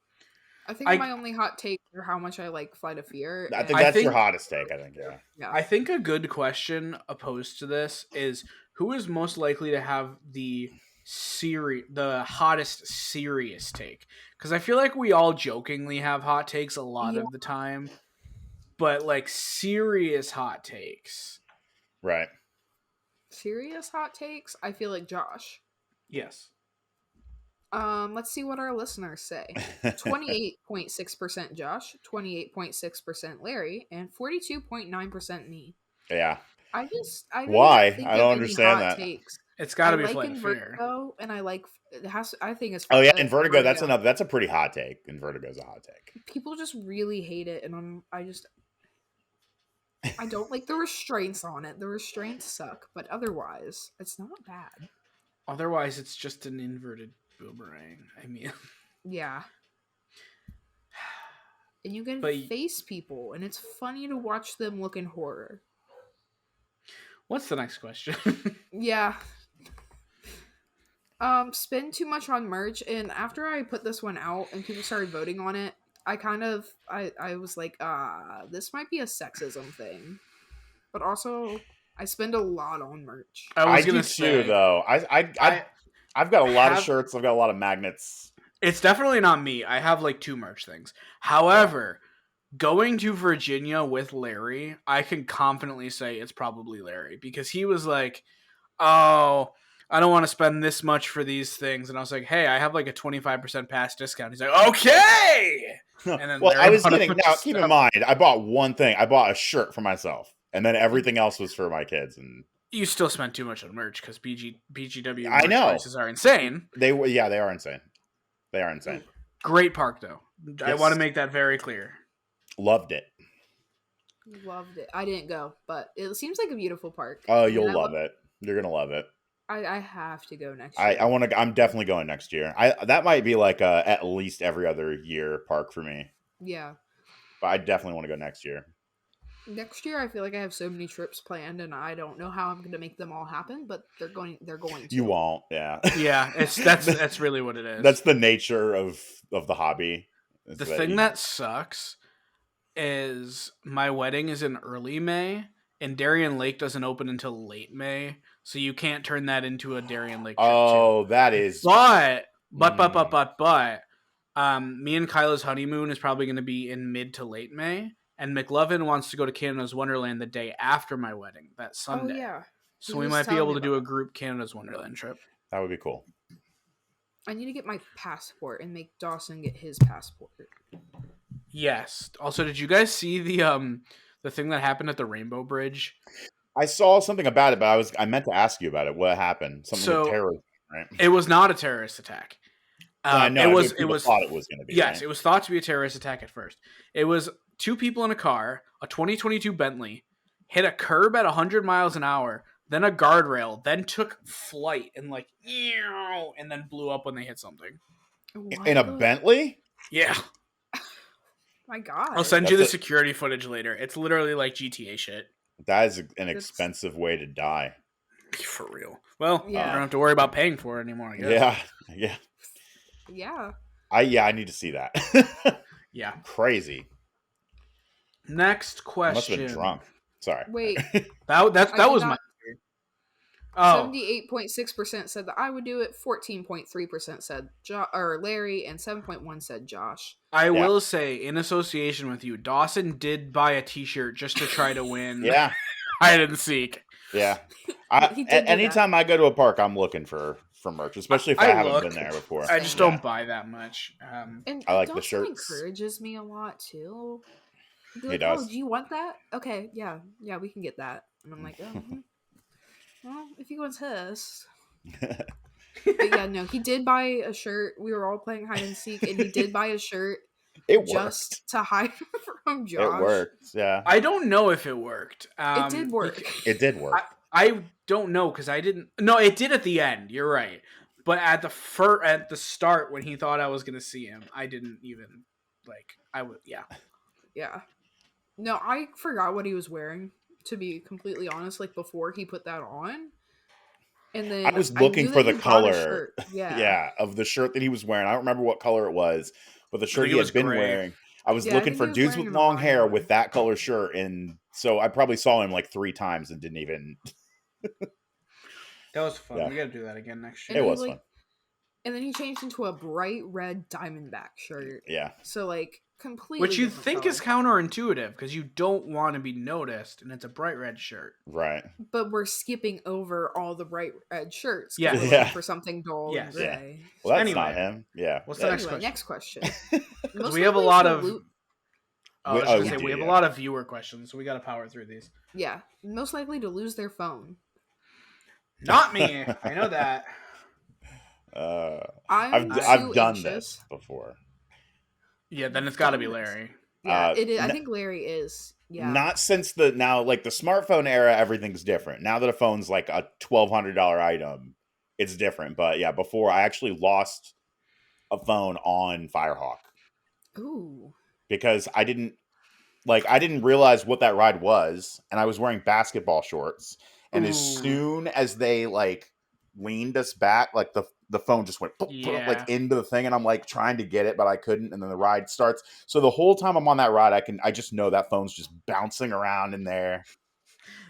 I think my only hot take are how much I like Flight of Fear. I think that's your hottest take, I think, yeah. I think a good question opposed to this is who is most likely to have the hottest serious take? Because I feel like we all jokingly have hot takes a lot of the time, but like serious hot takes. Right. Serious hot takes? I feel like Josh. Yes. Let's see what our listeners say. 28.6% Josh, 28.6% Larry, and 42.9% me. Yeah. Why? I don't understand that. Takes. It's got to be like Flight of Fear. And I like it has. I think it's. In Vertigo. That's a pretty hot take. In Vertigo's a hot take. People just really hate it, and I don't like the restraints on it. The restraints suck, but otherwise, it's not bad. Otherwise, it's just an inverted boomerang. I mean, yeah. And you can face people, and it's funny to watch them look in horror. What's the next question? Yeah. Spend too much on merch, and after I put this one out and people started voting on it, I was like, this might be a sexism thing. But also, I spend a lot on merch. I do too, though. I've got a lot of shirts. I've got a lot of magnets. It's definitely not me. I have like 2 merch things. However, going to Virginia with Larry, I can confidently say it's probably Larry because he was like, oh, I don't want to spend this much for these things. And I was like, hey, I have like a 25% pass discount. He's like, okay. And then well, I was kidding. Now, keep in mind, I bought one thing. I bought a shirt for myself. And then everything else was for my kids. And you still spent too much on merch because BGW I know. prices are insane. They are insane. They are insane. Great park, though. Yes. I want to make that very clear. Loved it. I didn't go, but it seems like a beautiful park. Oh, you'll love it. You're gonna love it. I have to go next year. I'm definitely going next year. That might be like at least every other year park for me. Yeah. But I definitely want to go next year. Next year, I feel like I have so many trips planned, and I don't know how I'm going to make them all happen. But they're going to. You won't, yeah. Yeah, that's really what it is. That's the nature of the hobby. The thing that sucks is my wedding is in early May, and Darien Lake doesn't open until late May, so you can't turn that into a Darien Lake trip. Oh, that is. But me and Kyla's honeymoon is probably going to be in mid to late May. And McLovin wants to go to Canada's Wonderland the day after my wedding, that Sunday. Oh, yeah. So we might be able to do a group Canada's Wonderland trip. That would be cool. I need to get my passport and make Dawson get his passport. Yes. Also, did you guys see The thing that happened at the Rainbow Bridge. I saw something about it, but I meant to ask you about it. What happened? Something with terrorism, right? It was not a terrorist attack. No, it was. People thought it was going to be. Yes, right? it was thought to be a terrorist attack at first. It was 2 people in a car, a 2022 Bentley, hit a curb at 100 miles an hour, then a guardrail, then took flight and and then blew up when they hit something. In a Bentley? Yeah. My God. I'll send you the security footage later. It's literally like GTA shit. That is an expensive way to die. For real. Well, you don't have to worry about paying for it anymore, I guess. Yeah. I need to see that. Yeah. Crazy. Next question. Must have been drunk. Sorry. Wait. that was my. 78.6% said that I would do it. 14.3% said Larry, and 7.1% said Josh. I will say, in association with you, Dawson did buy a T-shirt just to try to win. Yeah. Hide and seek. Yeah. Anytime I go to a park, I'm looking for merch, especially if I haven't been there before. I just don't buy that much. And I like Dawson the shirts. Encourages me a lot too. He does. Oh, do you want that? Okay, yeah, we can get that. And I'm like, well, if he wants his. But yeah, no, he did buy a shirt. We were all playing hide and seek, and he did buy a shirt. Just to hide from Josh. It worked, yeah. I don't know if it worked. It did work. It did work. I don't know because I didn't. No, it did at the end. You're right. But at the start when he thought I was gonna see him, I didn't even I would. Yeah. Yeah. No, I forgot what he was wearing. To be completely honest, before he put that on. And then I was looking for the color, of the shirt that he was wearing. I don't remember what color it was, but the shirt he had been wearing. I was looking for dudes with long hair with that color shirt, and so I probably saw him 3 times and didn't even. That was fun. Yeah. We got to do that again next year. It was fun. And then he changed into a bright red Diamondback shirt. Yeah. So completely. Which you think is counterintuitive because you don't want to be noticed, and it's a bright red shirt. Right. But we're skipping over all the bright red shirts. Yeah. For something dull and gray. Yeah. Well, that's not him. Yeah. What's the next question? We have a lot of. we have a lot of viewer questions, so we got to power through these. Yeah, most likely to lose their phone. Not me. I know that. I've done this before. Yeah, then it's got to be Larry. Yeah, it is. I think Larry is. Yeah. Not since the smartphone era, everything's different. Now that a phone's a $1,200 item, it's different. But yeah, before I actually lost a phone on Firehawk. Ooh. Because I didn't realize what that ride was, and I was wearing basketball shorts. And as soon as they leaned us back, the phone just went into the thing, and I'm trying to get it, but I couldn't. And then the ride starts. So the whole time I'm on that ride, I just know that phone's just bouncing around in there.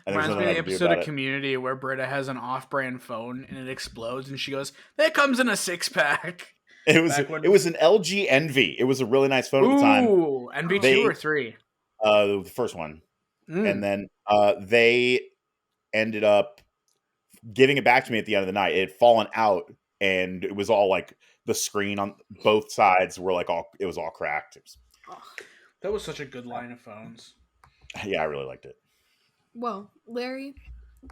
Reminds me of the episode of Community where Britta has an off-brand phone and it explodes, and she goes, "That comes in a 6-pack." It was an LG Envy. It was a really nice phone at the time. Ooh, Envy 2 or 3? The first one, and then they ended up giving it back to me at the end of the night. It had fallen out, and it was all the screen on both sides were it was all cracked. That was such a good line of phones. Yeah, I really liked it. Well, Larry,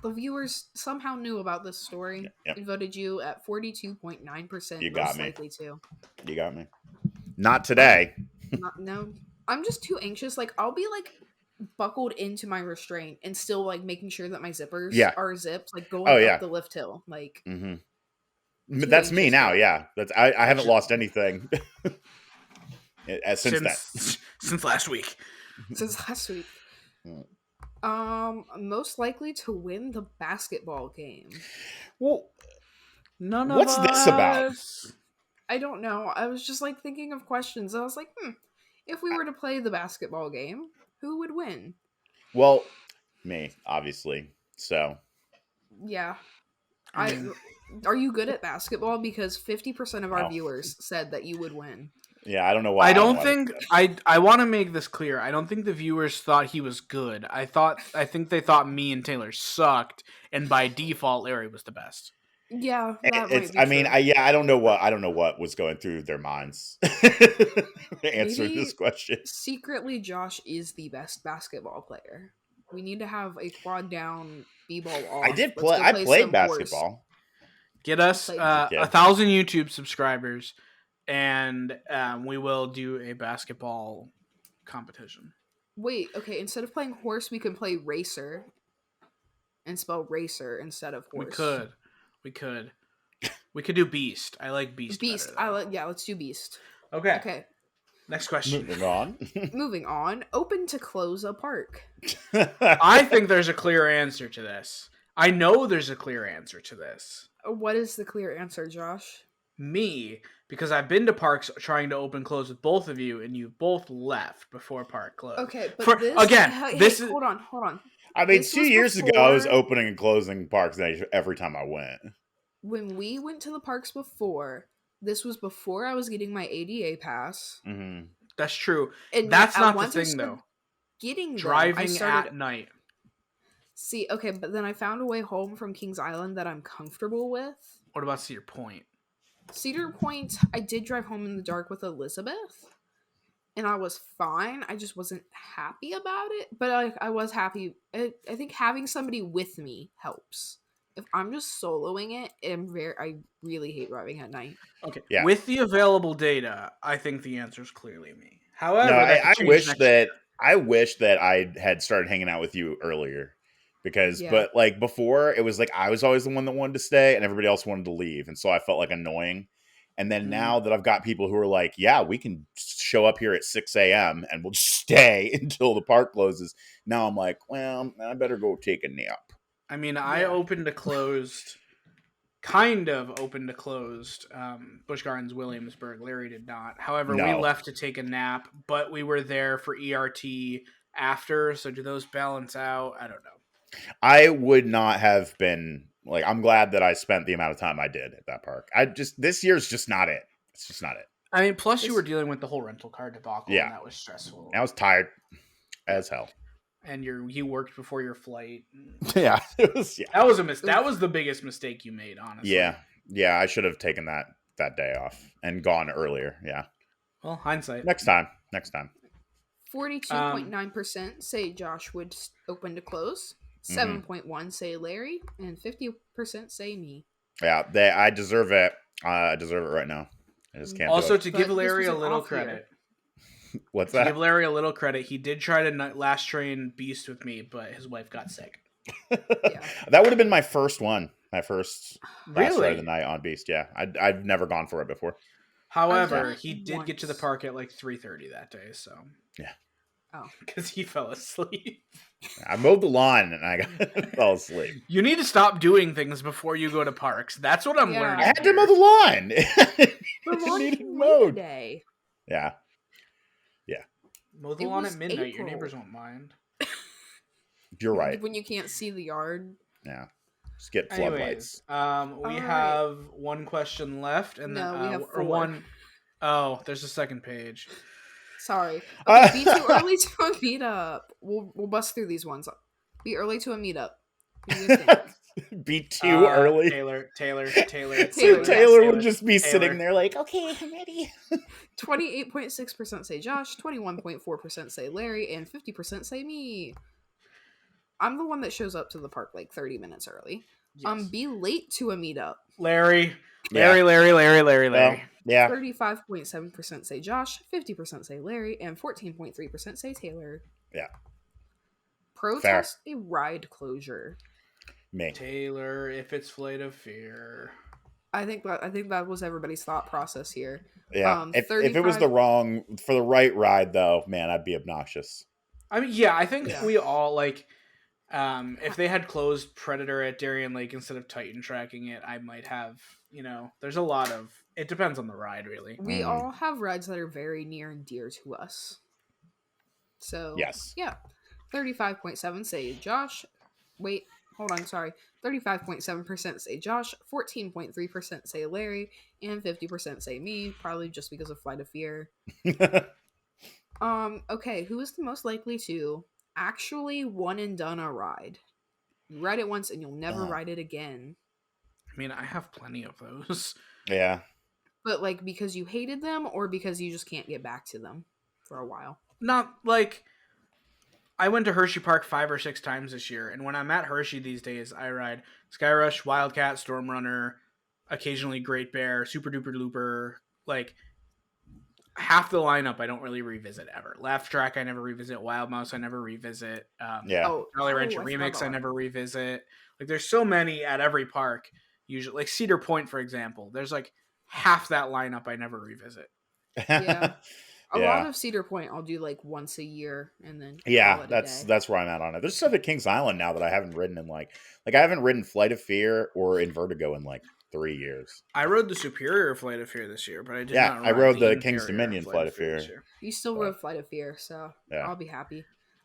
the viewers somehow knew about this story and voted you at 42.9%. You got me. Likely to. You got me. Not today. No, I'm just too anxious. I'll be buckled into my restraint and still making sure that my zippers are zipped, going up the lift hill. Mm-hmm. That's me now. Yeah, that's I haven't lost anything since last week. Since last week. Most likely to win the basketball game. Well, none of what's this about? I don't know. I was just thinking of questions. I was like, if we were to play the basketball game, who would win? Well, me, obviously. So. Yeah. Are you good at basketball? Because 50% of our viewers said that you would win. Yeah, I don't know why. I don't think I want to make this clear. I don't think the viewers thought he was good. I think they thought me and Taylor sucked, and by default, Larry was the best. Yeah, that It's. might be I mean, true. I don't know what was going through their minds answering this Maybe question. secretly Josh is the best basketball player. We need to have a quad down, b-ball I off. did Let's play. go I play played some horse. basketball Get I us played. as a 1,000 YouTube subscribers, and we will do a basketball competition. Wait, okay, instead of playing horse, we can play racer and spell racer instead of horse. We could do beast. I like beast. Beast. Better, Yeah, let's do beast. okay. Okay, Next question. Moving on. moving on. Open to close a park. I think there's a clear answer to this. I know there's a clear answer to this. What is the clear answer, Josh? Me, because I've been to parks trying to open close with both of you, and you both left before park closed. Okay, but this is hold on. I mean, This 2 was years ago, I was before- opening and closing parks every time I went. When we went to the parks before, this was before I was getting my ADA pass. Mm-hmm. That's true. And That's not the once I thing, started though. Getting them, Driving I started, at night. See, okay, but then I found a way home from Kings Island that I'm comfortable with. What about Cedar Point? Cedar Point, I did drive home in the dark with Elizabeth, and I was fine. I just wasn't happy about it, but I was happy. I think having somebody with me helps. If I'm just soloing it, I really hate driving at night. Okay. Yeah. With the available data, I think the answer is clearly me. However, No, that I could change wish next that year. I wish that I had started hanging out with you earlier, because Yeah. but like before, it was like I was always the one that wanted to stay, and everybody else wanted to leave, and so I felt like annoying. And then now that I've got people who are like, yeah, we can show up here at 6 a.m. and we'll just stay until the park closes. Now I'm like, well, I better go take a nap. I mean, I Yeah. opened to closed, kind of opened to closed, Busch Gardens, Williamsburg. Larry did not. However, we No. left to take a nap, but we were there for ERT after. So do those balance out? I don't know. I would not have been like, I'm glad that I spent the amount of time I did at that park. This year's just not it. It's just not it. I mean, plus you This- were dealing with the whole rental car debacle, Yeah. and that was stressful. I was tired as hell. And you worked before your flight. Yeah, it was. Yeah, That was that was the biggest mistake you made, honestly. yeah. I should have taken that day off and gone earlier. Yeah, Well, hindsight. next time. 42.9% say Josh would open to close. 7.1 say Larry, and 50% say me. Yeah, I deserve it. I deserve it right now. I just can't. Also, do to But give this Larry was a an little off year. credit. it. What's To that? give Larry a little credit, he did try to last train Beast with me, but his wife got sick. Yeah. That would have been my first one. My first last ride of Really? the night on Beast. Yeah, I've never gone for it before. However, done it he did get to the once. park at like 3:30 that day, so Yeah. Oh. because he fell asleep. I mowed the lawn and I fell asleep. You need to stop doing things before you go to parks. That's what I'm Yeah. learning. I had to here. mow the lawn. The It lawn needed can wait a mowed. day. Yeah, Mow the It lawn was at midnight. Your April. neighbors won't mind. you're right. When you can't see the yard. Yeah, just get Anyways, floodlights. we All right. have one question left, and No, then we have or 4. one. Oh, there's a second page. Sorry. Okay, be too early to a meetup. We'll bust through these ones. Be early to a meetup. What do you think? Be too early. Taylor. So Taylor, Taylor yes, would just be Taylor. sitting there like, okay, I'm ready. 28.6% say Josh, 21.4% say Larry, and 50% say me. I'm the one that shows up to the park like 30 minutes early. Yes. Be late to a meetup. Larry. Yeah. Larry. Yeah. 35.7% say Josh, 50% say Larry, and 14.3% say Taylor. Yeah. Protest a ride closure. Me. Taylor, if it's Flight of Fear. I think that was everybody's thought process here. Yeah. If it was 35 for the right ride though, man, I'd be obnoxious. I mean, yeah, I think Yeah. we all like. If they had closed Predator at Darien Lake instead of Titan tracking it, I might have. There's a lot of. It depends on the ride, really. We all have rides that are very near and dear to us. So Yes. yeah. 35.7 say Josh. Wait, hold on, sorry. 35.7% say Josh, 14.3% say Larry, and 50% say me, probably just because of Flight of Fear. Okay, who is the most likely to actually one and done a ride? You ride it once and you'll never ride it again. I mean, I have plenty of those. Yeah. But like because you hated them or because you just can't get back to them for a while? Not like I went to Hershey Park 5 or 6 times this year, and when I'm at Hershey these days, I ride Skyrush, Wildcat, Stormrunner, occasionally Great Bear, Super Duper Looper. Like half the lineup, I don't really revisit ever. Laugh Track, I never revisit. Wild Mouse, I never revisit. Yeah. Jolly Rancher I Remix, forgot I about never revisit. Like there's so many at every park. Usually, like Cedar Point, for example, there's like half that lineup I never revisit. Yeah. A Yeah. lot of Cedar Point I'll do like once a year and then Yeah, call it a that's day. where I'm at on it. There's stuff at Kings Island now that I haven't ridden in like I haven't ridden Flight of Fear or in Vertigo in like 3 years. I rode the Superior Flight of Fear this year, but I did Yeah, not. I rode the Inferior King's Dominion Flight of this Fear. year. You still So, rode Flight of Fear, so yeah. I'll be happy.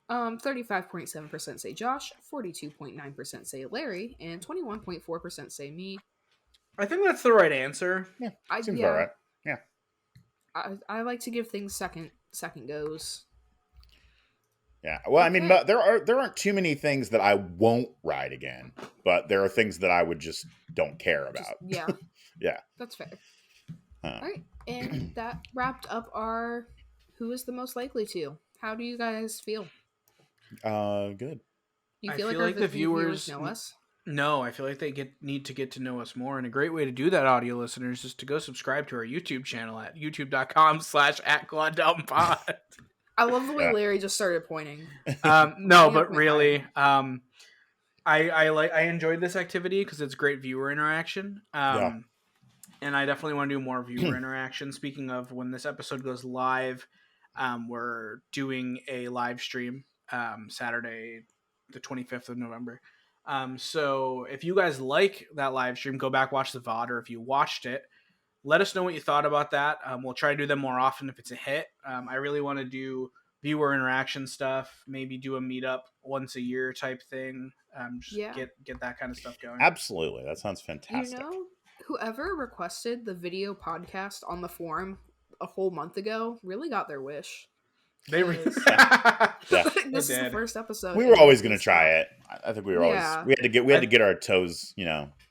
35.7% say Josh, 42.9% say Larry, and 21.4% say me. I think that's the right answer. Yeah, I seems yeah, about right. Yeah. I like to give things second goes. Yeah. Well, I mean, Okay. there aren't too many things that I won't ride again, but there are things that I would just don't care Just, about. yeah. Yeah. That's fair. Huh. All right. And that wrapped up our who is the most likely to. How do you guys feel? Good. Do you I feel feel our like the viewers viewers know us? No, I feel like they need to get to know us more, and a great way to do that, audio listeners, is to go subscribe to our YouTube channel at youtube.com/@GlawDownPod. I love the way Yeah. Larry just started pointing. No, Yeah, but my really, I enjoyed this activity because it's great viewer interaction. Yeah. And I definitely want to do more viewer interaction. Speaking of, when this episode goes live, we're doing a live stream Saturday, the 25th of November. So if you guys like that live stream, go back, watch the VOD, or if you watched it, let us know what you thought about that. We'll try to do them more often if it's a hit. I really want to do viewer interaction stuff, maybe do a meetup once a year type thing. Just Yeah. get that kind of stuff going. Absolutely. That sounds fantastic. You know, whoever requested the video podcast on the forum a whole month ago really got their wish. They Yeah. This is the first episode. We were always going to try it. I think we were Yeah. always we had to get our toes,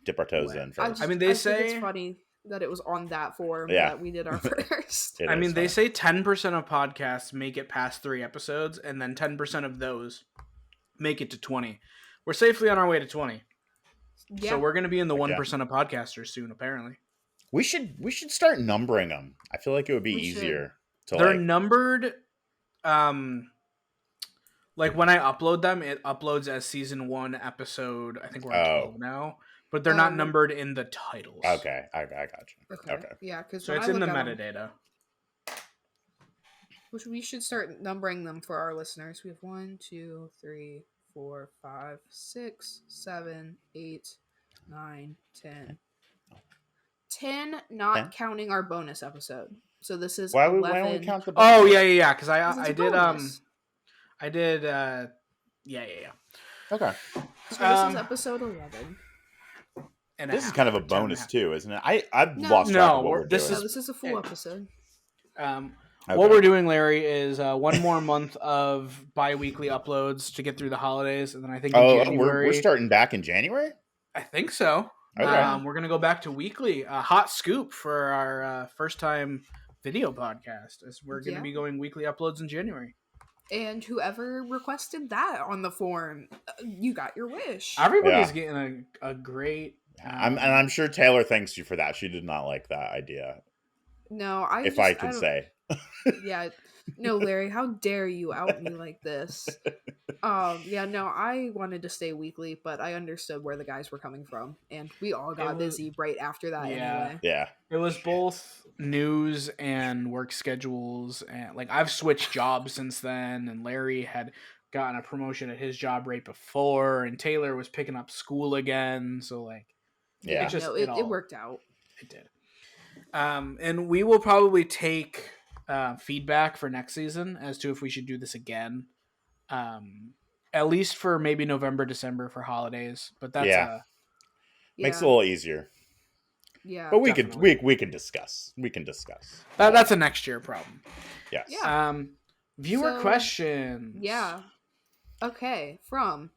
dip our toes in first. I mean, they think say- it's funny that it was on that forum Yeah. that we did our first. It I is mean, they funny. say 10% of podcasts make it past 3 episodes, and then 10% of those make it to 20. We're safely on our way to 20. Yeah. So we're going to be in the Okay. 1% of podcasters soon, apparently. we should start numbering them. I feel like it would be We should. easier to They're like. numbered. Like when I upload them, it uploads as season 1 episode. I think we're on 12 now, but they're not numbered in the titles. Okay, I got you. Okay. Yeah, because So it's in the metadata. them, which we should start numbering them for our listeners. We have 1, 2, 3, 4, 5, 6, 7, 8, 9, 10. 10, not 10? counting our bonus episode. So this is Why 11. don't we count the? Oh yeah. Because Because it's I a did bonus. I did yeah. Okay. So this is episode 11. And This is kind of a bonus too, isn't it? I've No. lost track No, of what we're this doing. No, this is a full episode. Okay. What we're doing, Larry, is one more month of bi-weekly uploads to get through the holidays, and then I think in January. We're starting back in January. I think so. Okay. We're gonna go back to weekly. Hot scoop for our first time video podcast, as we're gonna Yeah. be going weekly uploads in January. And whoever requested that on the forum, you got your wish. Everybody's Yeah. getting a great. I'm sure Taylor thanks you for that. She did not like that idea, No, if I can say. Yeah. No, Larry, how dare you out me like this? Yeah, no, I wanted to stay weekly, but I understood where the guys were coming from, and we all got busy right after that anyway. Yeah. It was both news and work schedules, and like I've switched jobs since then, and Larry had gotten a promotion at his job right before, and Taylor was picking up school again, so like Yeah. It worked out. it did. And we will probably take feedback for next season as to if we should do this again, at least for maybe November, December for holidays, but that's Yeah. Yeah. Makes it a little easier. Yeah. But we Definitely. we can discuss. We can discuss. that's a next year problem. Yes. Yeah. Viewer So, questions. Yeah. Okay, from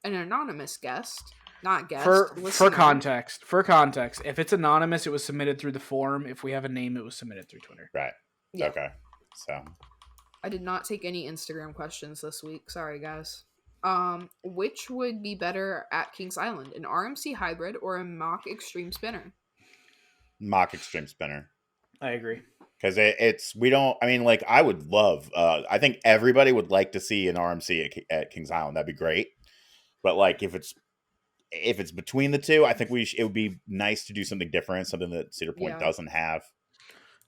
an anonymous guest. not guessed. For listener. context, if it's anonymous, it was submitted through the forum. If we have a name, it was submitted through Twitter. Right. Yeah. Okay. So I did not take any Instagram questions this week. Sorry, guys. Which would be better at Kings Island, an RMC hybrid or a mock extreme spinner? mock extreme spinner. I agree. Because it's we don't. I mean, like I would love. I think everybody would like to see an RMC at Kings Island. That'd be great. But like if it's between the two, I think it would be nice to do something different, something that Cedar Point doesn't have.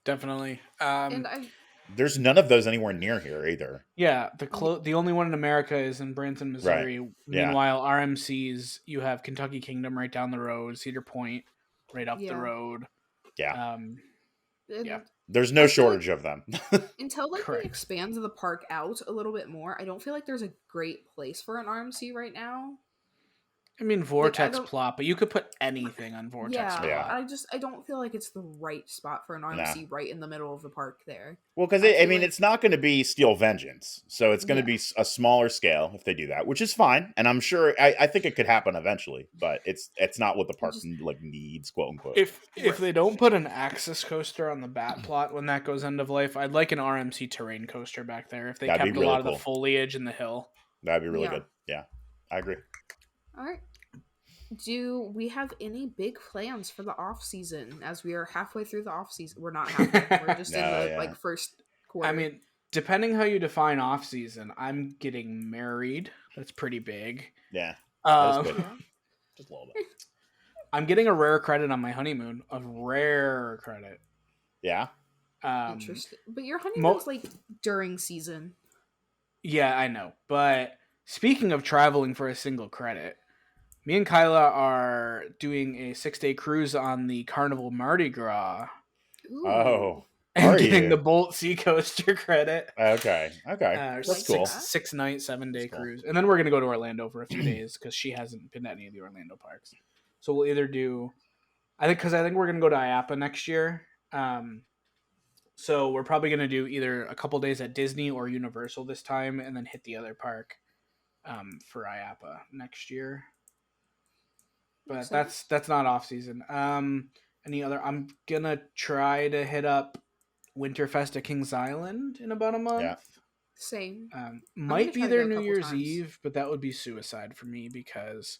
Definitely. And There's none of those anywhere near here either. Yeah, the only one in America is in Branson, Missouri. Right. Meanwhile, RMCs, you have Kentucky Kingdom right down the road, Cedar Point right up the road. Yeah. Yeah. There's no shortage of them. Until like Correct. we expand the park out a little bit more, I don't feel like there's a great place for an RMC right now. I mean, Vortex don't- plot, but you could put anything on Vortex Yeah, plot. I don't feel like it's the right spot for an RMC right in the middle of the park there. Well, because I feel like- it's not going to be Steel Vengeance, so it's going to be a smaller scale if they do that, which is fine, and I'm sure I think it could happen eventually, but it's not what the park like needs, quote unquote. If they don't put an Axis coaster on the bat plot when that goes end of life, I'd like an RMC terrain coaster back there. If they That'd be kept a really lot of cool. the foliage in the hill, That'd be really Yeah. good. Yeah, I agree. All right. Do we have any big plans for the off season? As we are halfway through the off season, we're not halfway. We're just in the like first quarter. I mean, depending how you define off season, I'm getting married. That's pretty big. Yeah, that's good. Yeah. Just a little bit. I'm getting a rare credit on my honeymoon. A rare credit. Yeah. Interesting. But your honeymoon's like during season. Yeah, I know. But speaking of traveling for a single credit, me and Kyla are doing a 6-day cruise on the Carnival Mardi Gras. Ooh. Oh. And Are getting you? the Bolt Seacoaster credit. Okay. That's cool. 6-night, 7-day That's cool. cruise. And then we're going to go to Orlando for a few days because she hasn't been to any of the Orlando parks. So we'll either do... I think we're going to go to IAPA next year. So we're probably going to do either a couple days at Disney or Universal this time and then hit the other park for IAPA next year. But that's not off season. Any other? I'm gonna try to hit up Winterfest at Kings Island in about a month. Yeah. Same. Might be try to there go a New couple Year's times. Eve, but that would be suicide for me because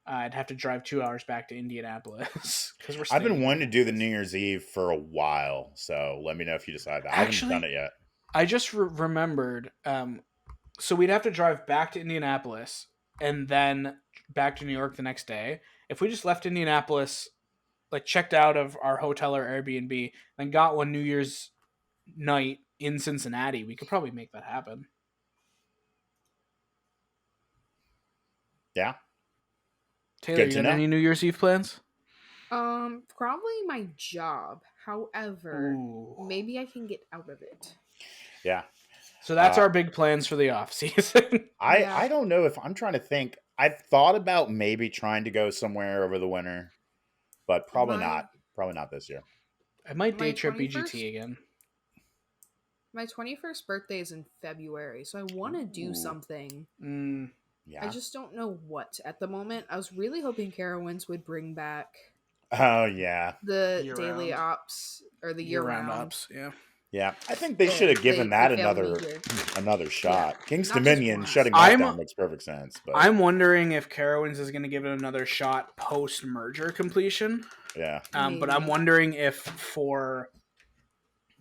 I'd have to drive 2 hours back to Indianapolis because we're. I've been staying- wanting to do the New Year's Eve for a while, so let me know if you decide that. I Actually, haven't done it yet. I just remembered. So we'd have to drive back to Indianapolis and then back to New York the next day. If we just left Indianapolis, like checked out of our hotel or Airbnb, then got one New Year's night in Cincinnati, we could probably make that happen. Yeah. Taylor, Good you to got know. any New Year's Eve plans? Probably my job. However, Ooh. maybe I can get out of it. Yeah. So that's our big plans for the off season. I don't know if I'm trying to think. I've thought about maybe trying to go somewhere over the winter, but probably not. Probably not this year. I might My day trip 21st BGT again. My 21st birthday is in February, so I want to do Ooh. something. Yeah. I just don't know what at the moment. I was really hoping Carowinds would bring back Oh yeah. the Year daily round. ops or the year-round ops. Yeah. Yeah. I think they Yeah, should have given they that failed me another here. shot. King's Not just Dominion one. shutting that I'm- down makes perfect sense. But I'm wondering if Carowinds is going to give it another shot post merger completion. yeah. But I'm Maybe. wondering if for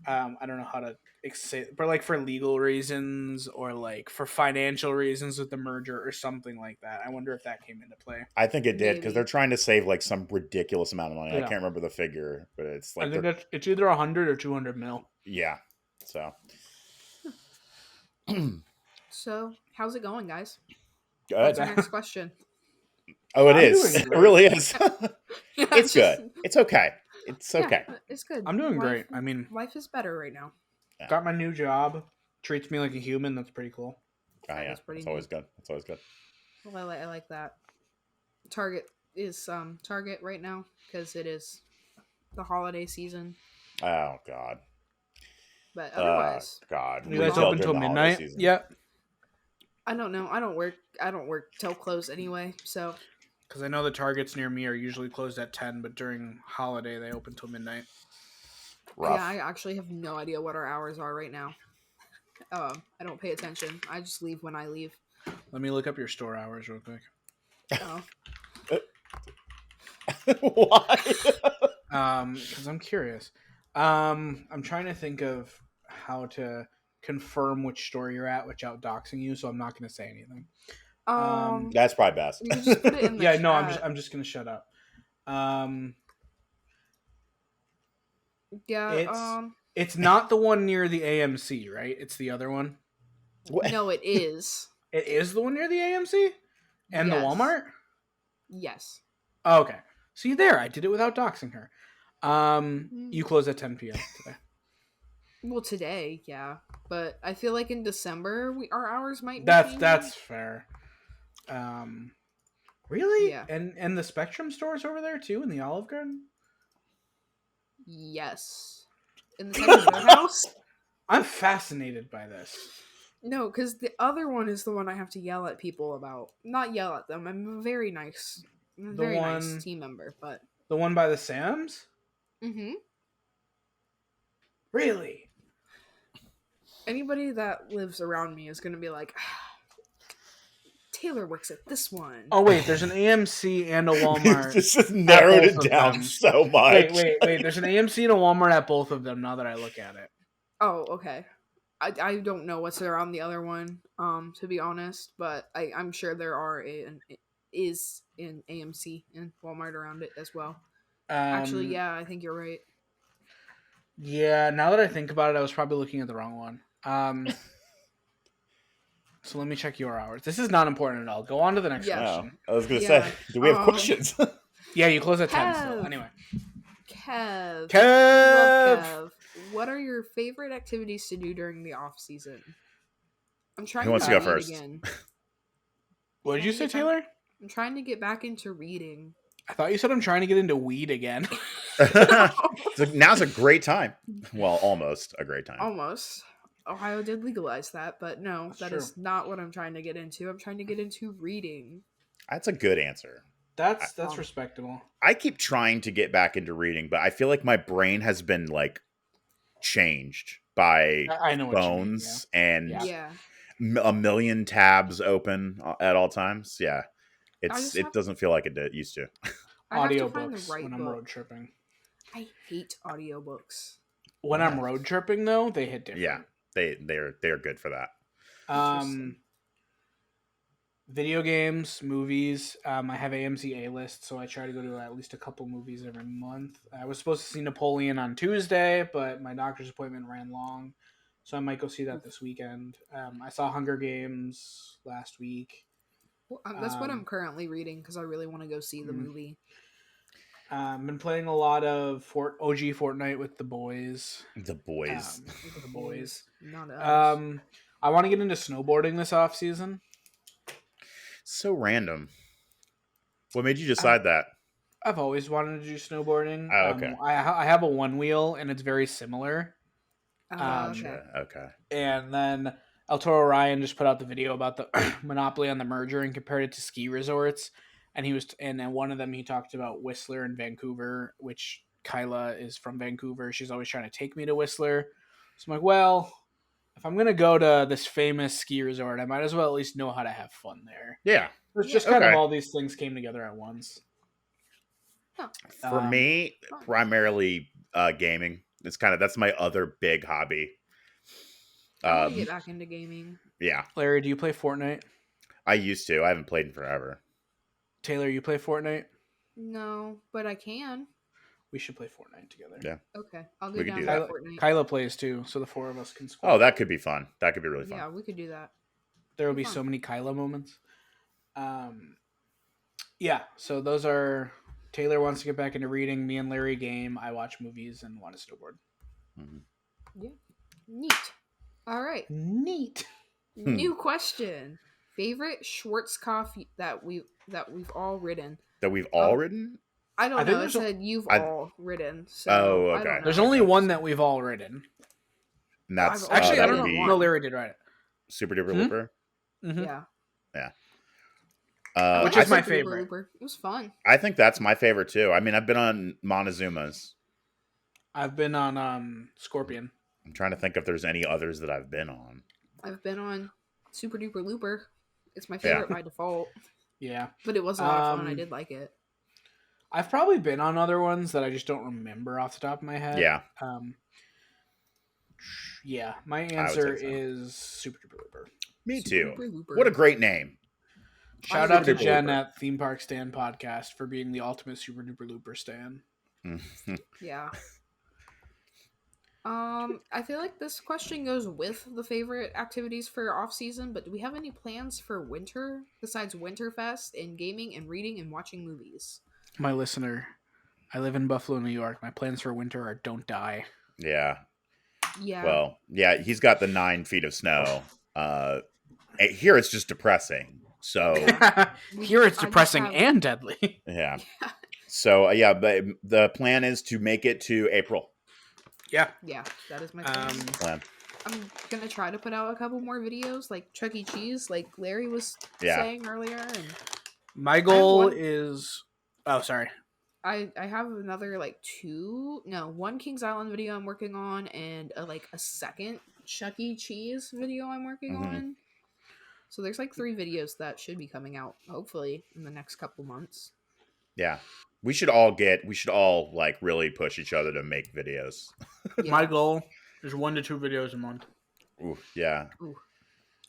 I don't know how to say, but like for legal reasons or like for financial reasons with the merger or something like that. I wonder if that came into play. I think it did because Maybe. they're trying to save like some ridiculous amount of money. I Yeah. can't remember the figure, but it's I like think they're- it's either 100 or 200 mil. yeah. So So, how's it going, guys? good. What's our next question? Oh, it I'm is. doing It great. really is. Yeah, It's just- good. It's okay. It's yeah, okay. it's good. I'm doing Life- great. I mean, life is better right now. got my new job. Treats me like a human. That's pretty cool. Oh, yeah. That's pretty It's always good. It's always good. Well, I like that. Target is Target right now because it is the holiday season. Oh God. But otherwise, God. You guys Retail open during till the holiday midnight? season. Yeah. I don't know. I don't work till close anyway. So Because I know the Targets near me are usually closed at 10, but during holiday they open till midnight. Rough. Yeah, I actually have no idea what our hours are right now. I don't pay attention. I just leave when I leave. Let me look up your store hours real quick. Oh. Why? Because I'm curious. I'm trying to think of how to confirm which store you're at without doxing you, so I'm not going to say anything. That's probably best. You just put it in the Yeah, chat. no, I'm just going to shut up. Yeah. It's not the one near the AMC, right? It's the other one. What? No, it is. It is the one near the AMC and the Yes. Walmart. Yes. Oh, okay. See there, I did it without doxing her. You close at 10 p.m. today. Well, today, yeah, but I feel like in December our hours might be That's fair. Really? Yeah. And the Spectrum stores over there too in the Olive Garden? Yes. In the second house? I'm fascinated by this. No, because the other one is the one I have to yell at people about. Not yell at them. I'm a very nice, nice team member, but the one by the Sam's? Mm-hmm. Really? Anybody that lives around me is gonna be like, Taylor works at this one. Oh wait, there's an AMC and a Walmart. This just narrowed both it of down them. so much. Wait. There's an AMC and a Walmart at both of them now that I look at it. Oh, okay. I don't know what's around the other one, to be honest, but I'm sure there is an AMC and Walmart around it as well. Actually, yeah, I think you're right. Yeah, now that I think about it, I was probably looking at the wrong one. So let me check your hours. This is not important at all. Go on to the next question. I was going to say, do we have questions? Yeah, you close at 10 still. Anyway. Kev, what are your favorite activities to do during the off season? I'm trying. Who wants to go first? Again. What did you say, Taylor? I'm trying to get back into reading. I thought you said I'm trying to get into weed again. Now's a great time. Well, almost a great time. Almost. Ohio did legalize that, but no, that is not what I'm trying to get into. I'm trying to get into reading. That's a good answer. That's respectable. I keep trying to get back into reading, but I feel like my brain has been like changed by phones and a million tabs open at all times. Yeah, it doesn't feel like it used to. Audiobooks when I'm road tripping. I hate audiobooks. When I'm road tripping, though, they hit different. Yeah, they're good for that. Video games, movies. I have AMC A-list, so I try to go to at least a couple movies every month. I was supposed to see Napoleon on Tuesday, but my doctor's appointment ran long, so I might go see that this weekend. I saw Hunger Games last week. Well, that's what I'm currently reading because I really want to go see the movie. I've been playing a lot of OG Fortnite with the boys. The boys. Not us. I want to get into snowboarding this off season. So random. What made you decide that? I've always wanted to do snowboarding. Oh, okay. I have a one wheel and it's very similar. Okay. And then El Toro Ryan just put out the video about the monopoly on the merger and compared it to ski resorts. And then one of them he talked about Whistler in Vancouver, which Kyla is from Vancouver. She's always trying to take me to Whistler. So I'm like, well, if I'm gonna go to this famous ski resort, I might as well at least know how to have fun there. Yeah. It's just kind of all these things came together at once. For me, primarily gaming. That's my other big hobby. I want to get back into gaming. Yeah. Larry, do you play Fortnite? I used to. I haven't played in forever. Taylor, you play Fortnite? No, but I can. We should play Fortnite together. Yeah. Okay, I'll go down to Fortnite. Kyla plays too, so the four of us can squad. Oh, that could be fun. That could be really fun. Yeah, we could do that. There will be so many Kyla moments. Yeah, so those are... Taylor wants to get back into reading. Me and Larry game. I watch movies and want to snowboard. Mm-hmm. Yeah. Neat. All right. Neat. New question. Favorite Schwarzkopf that we've all ridden. That we've all ridden? I don't know. It said you've all ridden. So okay. There's only one that we've all ridden. And that's actually I don't know. No, Larry did write it. Super Duper Looper. Mm-hmm. Yeah. Which I is my like Super Duper favorite. Looper. It was fun. I think that's my favorite too. I mean, I've been on Montezuma's. I've been on Scorpion. I'm trying to think if there's any others that I've been on. I've been on Super Duper Looper. It's my Yeah. favorite by default. Yeah. But it was a lot of fun. I did like it. I've probably been on other ones that I just don't remember off the top of my head. Yeah. Yeah. My answer so. is Super Duper Looper. Me Super too. Duper Looper. What a great name. Shout out to Super Duper Jen Looper. at Theme Park Stan Podcast for being the ultimate Super Duper Looper stan. Yeah. I feel like this question goes with the favorite activities for off season, but do we have any plans for winter besides Winterfest and gaming and reading and watching movies? My listener, I live in Buffalo, New York. My plans for winter are don't die. Yeah. Yeah. Well, yeah, he's got the 9 feet of snow. Here it's just depressing. So Here it's I just depressing have- and deadly. yeah. So yeah, but the plan is to make it to April. Yeah. Yeah, that is my plan. I'm gonna try to put out a couple more videos like Chuck E. Cheese, like Larry was saying earlier. And my goal is. Oh, sorry. I have another one Kings Island video I'm working on, and a second Chuck E. Cheese video I'm working on. So there's 3 videos that should be coming out hopefully in the next couple months. Yeah. We should all really push each other to make videos. Yeah. My goal is 1 to 2 videos a month. Ooh, yeah. Ooh.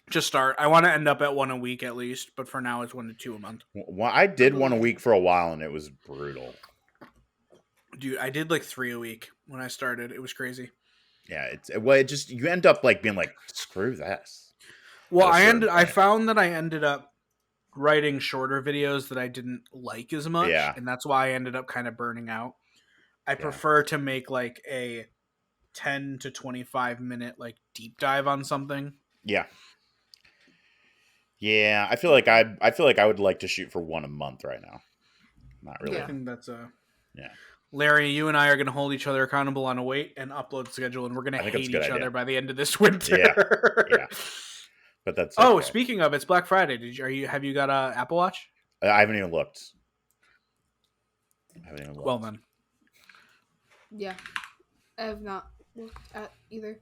Just start. I want to end up at 1 a week at least, but for now it's 1 to 2 a month. Well, I did 1 a week for a while, and it was brutal. Dude, I did 3 a week when I started. It was crazy. Yeah, it just you end up being screw this. Well, I found that I ended up writing shorter videos that I didn't like as much, and that's why I ended up kind of burning out. I prefer to make a 10 to 25 minute deep dive on something. Yeah. Yeah, I feel like I would like to shoot for 1 a month right now. Not really. I think that's yeah. Larry, you and I are going to hold each other accountable on a weight and upload schedule, and we're going to hate each other by the end of this winter. Yeah. But that's okay. Speaking of, it's Black Friday. Have you got a Apple Watch? I haven't even looked. Well then. Yeah. I have not looked at either.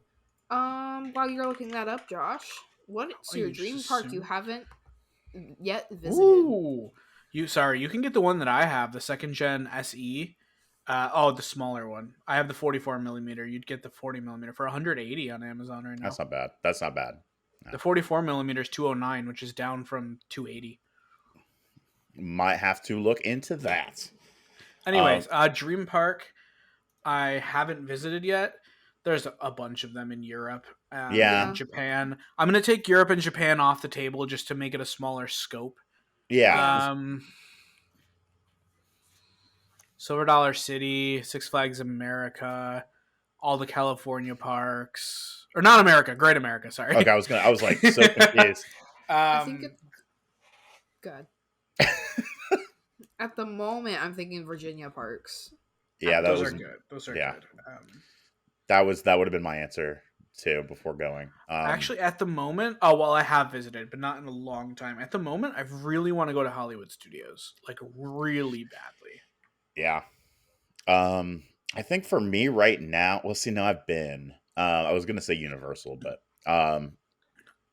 While you're looking that up, Josh, what's your dream park you haven't yet visited? Ooh. You can get the one that I have, the 2nd gen SE. The smaller one. I have the 44 millimeter. You'd get the 40 millimeter for 180 on Amazon right now. That's not bad. No. The 44 millimeter is 209, which is down from 280. Might have to look into that. Anyways, Dream Park, I haven't visited yet. There's a bunch of them in Europe. In Japan. I'm going to take Europe and Japan off the table just to make it a smaller scope. Yeah. Silver Dollar City, Six Flags America, all the California parks. Or not America, Great America, sorry. Okay, I was so confused. I think it's good. At the moment, I'm thinking Virginia parks. Yeah, those are good. Those are good. That would have been my answer too before going. Actually, at the moment, I have visited, but not in a long time. At the moment, I really want to go to Hollywood Studios, really badly. Yeah. I think for me right now, I've been. I was gonna say Universal, but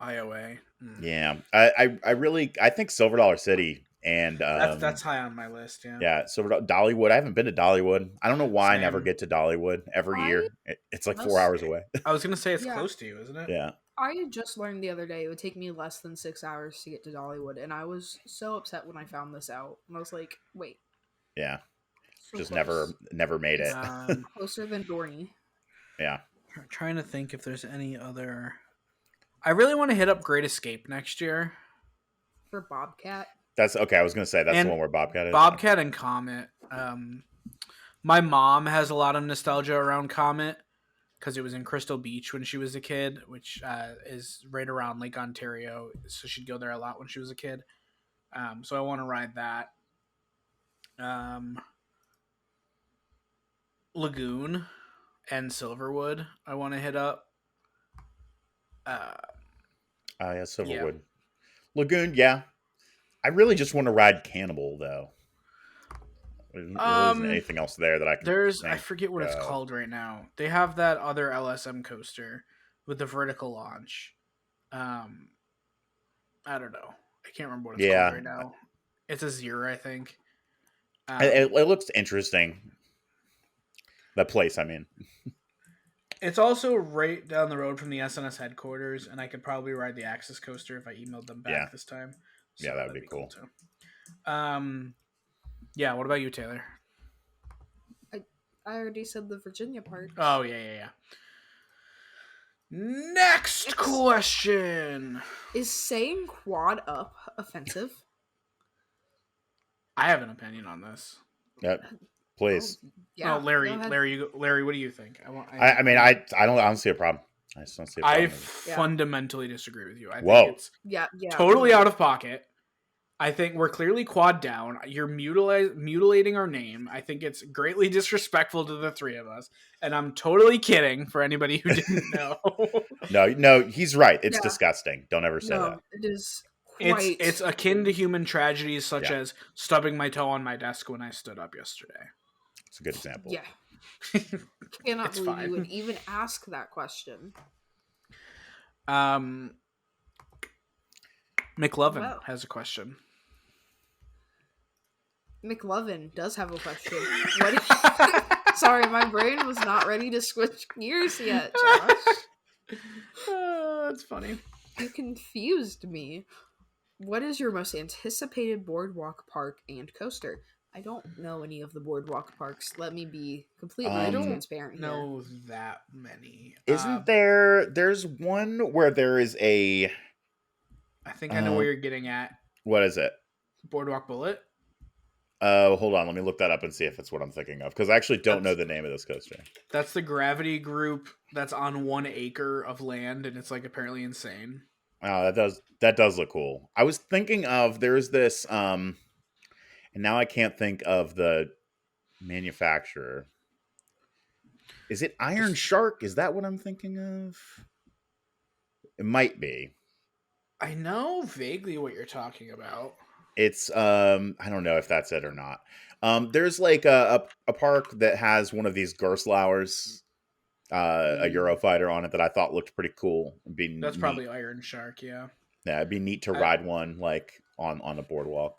IOA. Yeah, I think Silver Dollar City and that's high on my list. Yeah, Dollywood. I haven't been to Dollywood. I don't know why I never get to Dollywood every year. It's 4 hours away. I was gonna say it's close to you, isn't it? Yeah. I just learned the other day it would take me less than 6 hours to get to Dollywood, and I was so upset when I found this out. And I was like, wait. Yeah. So just close. never made it. Closer than Dorney. Yeah. I'm trying to think if there's any other. I really want to hit up Great Escape next year. For Bobcat. That's okay. I was gonna say that's the one where Bobcat is. Bobcat and Comet. My mom has a lot of nostalgia around Comet because it was in Crystal Beach when she was a kid, which is right around Lake Ontario. So she'd go there a lot when she was a kid. So I want to ride that. Lagoon and Silverwood I want to hit up. Yeah, Silverwood. Yeah. Lagoon, yeah. I really just want to ride Cannibal though. There isn't anything else there that I can. I forget what it's called right now. They have that other LSM coaster with the vertical launch. I don't know. I can't remember what it's called right now. It's a Zero, I think. It looks interesting. That place, I mean. It's also right down the road from the SNS headquarters, and I could probably ride the Axis coaster if I emailed them back this time. So that would be cool too. Yeah. What about you, Taylor? I already said the Virginia part. Oh yeah. Next question. Is saying quad up offensive? I have an opinion on this. Yep. Please. Yeah. No, Larry, what do you think? I mean, I don't see a problem. I just don't see a problem. I fundamentally disagree with you. I think it's totally out of pocket. I think we're clearly quad down. You're mutilating our name. I think it's greatly disrespectful to the three of us. And I'm totally kidding for anybody who didn't know. No, he's right. It's disgusting. Don't ever say that. It is It's akin to human tragedies such as stubbing my toe on my desk when I stood up yesterday. It's a good example. Yeah. Cannot believe you would even ask that question. McLovin has a question. McLovin does have a question. Sorry, my brain was not ready to switch gears yet, Josh. That's funny. You confused me. What is your most anticipated boardwalk park and coaster? I don't know any of the boardwalk parks. Let me be completely transparent here. I don't know that many. Isn't there... There's one where there is a... I think I know where you're getting at. What is it? Boardwalk Bullet? Hold on. Let me look that up and see if it's what I'm thinking of. Because I actually don't know the name of this coaster. That's the Gravity Group that's on 1 acre of land, and it's like apparently insane. Oh, that does look cool. I was thinking of... There's this... and now I can't think of the manufacturer. Is it Iron Shark? Is that what I'm thinking of? It might be. I know vaguely what you're talking about. It's I don't know if that's it or not. There's like a park that has one of these Gerslauers, a Eurofighter on it that I thought looked pretty cool. That's probably Iron Shark, yeah. Yeah, it'd be neat to ride one like on a boardwalk.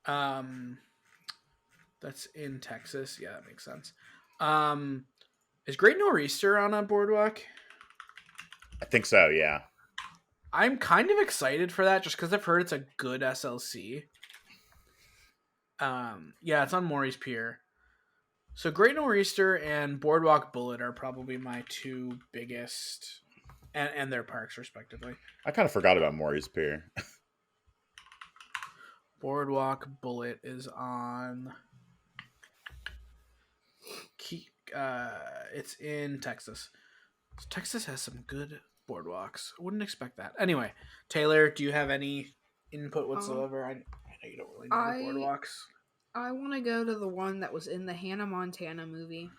That's in Texas. Yeah, that makes sense. Is Great Nor'easter on a boardwalk? I think so, yeah. I'm kind of excited for that just because I've heard it's a good SLC. Yeah, it's on Maurice Pier. So Great Nor'easter and Boardwalk Bullet are probably my two biggest, and their parks respectively. I kind of forgot about Maurice Pier. Boardwalk Bullet is on. It's in Texas. So Texas has some good boardwalks. I wouldn't expect that. Anyway, Taylor, do you have any input whatsoever? I know you don't really know the boardwalks. I want to go to the one that was in the Hannah Montana movie.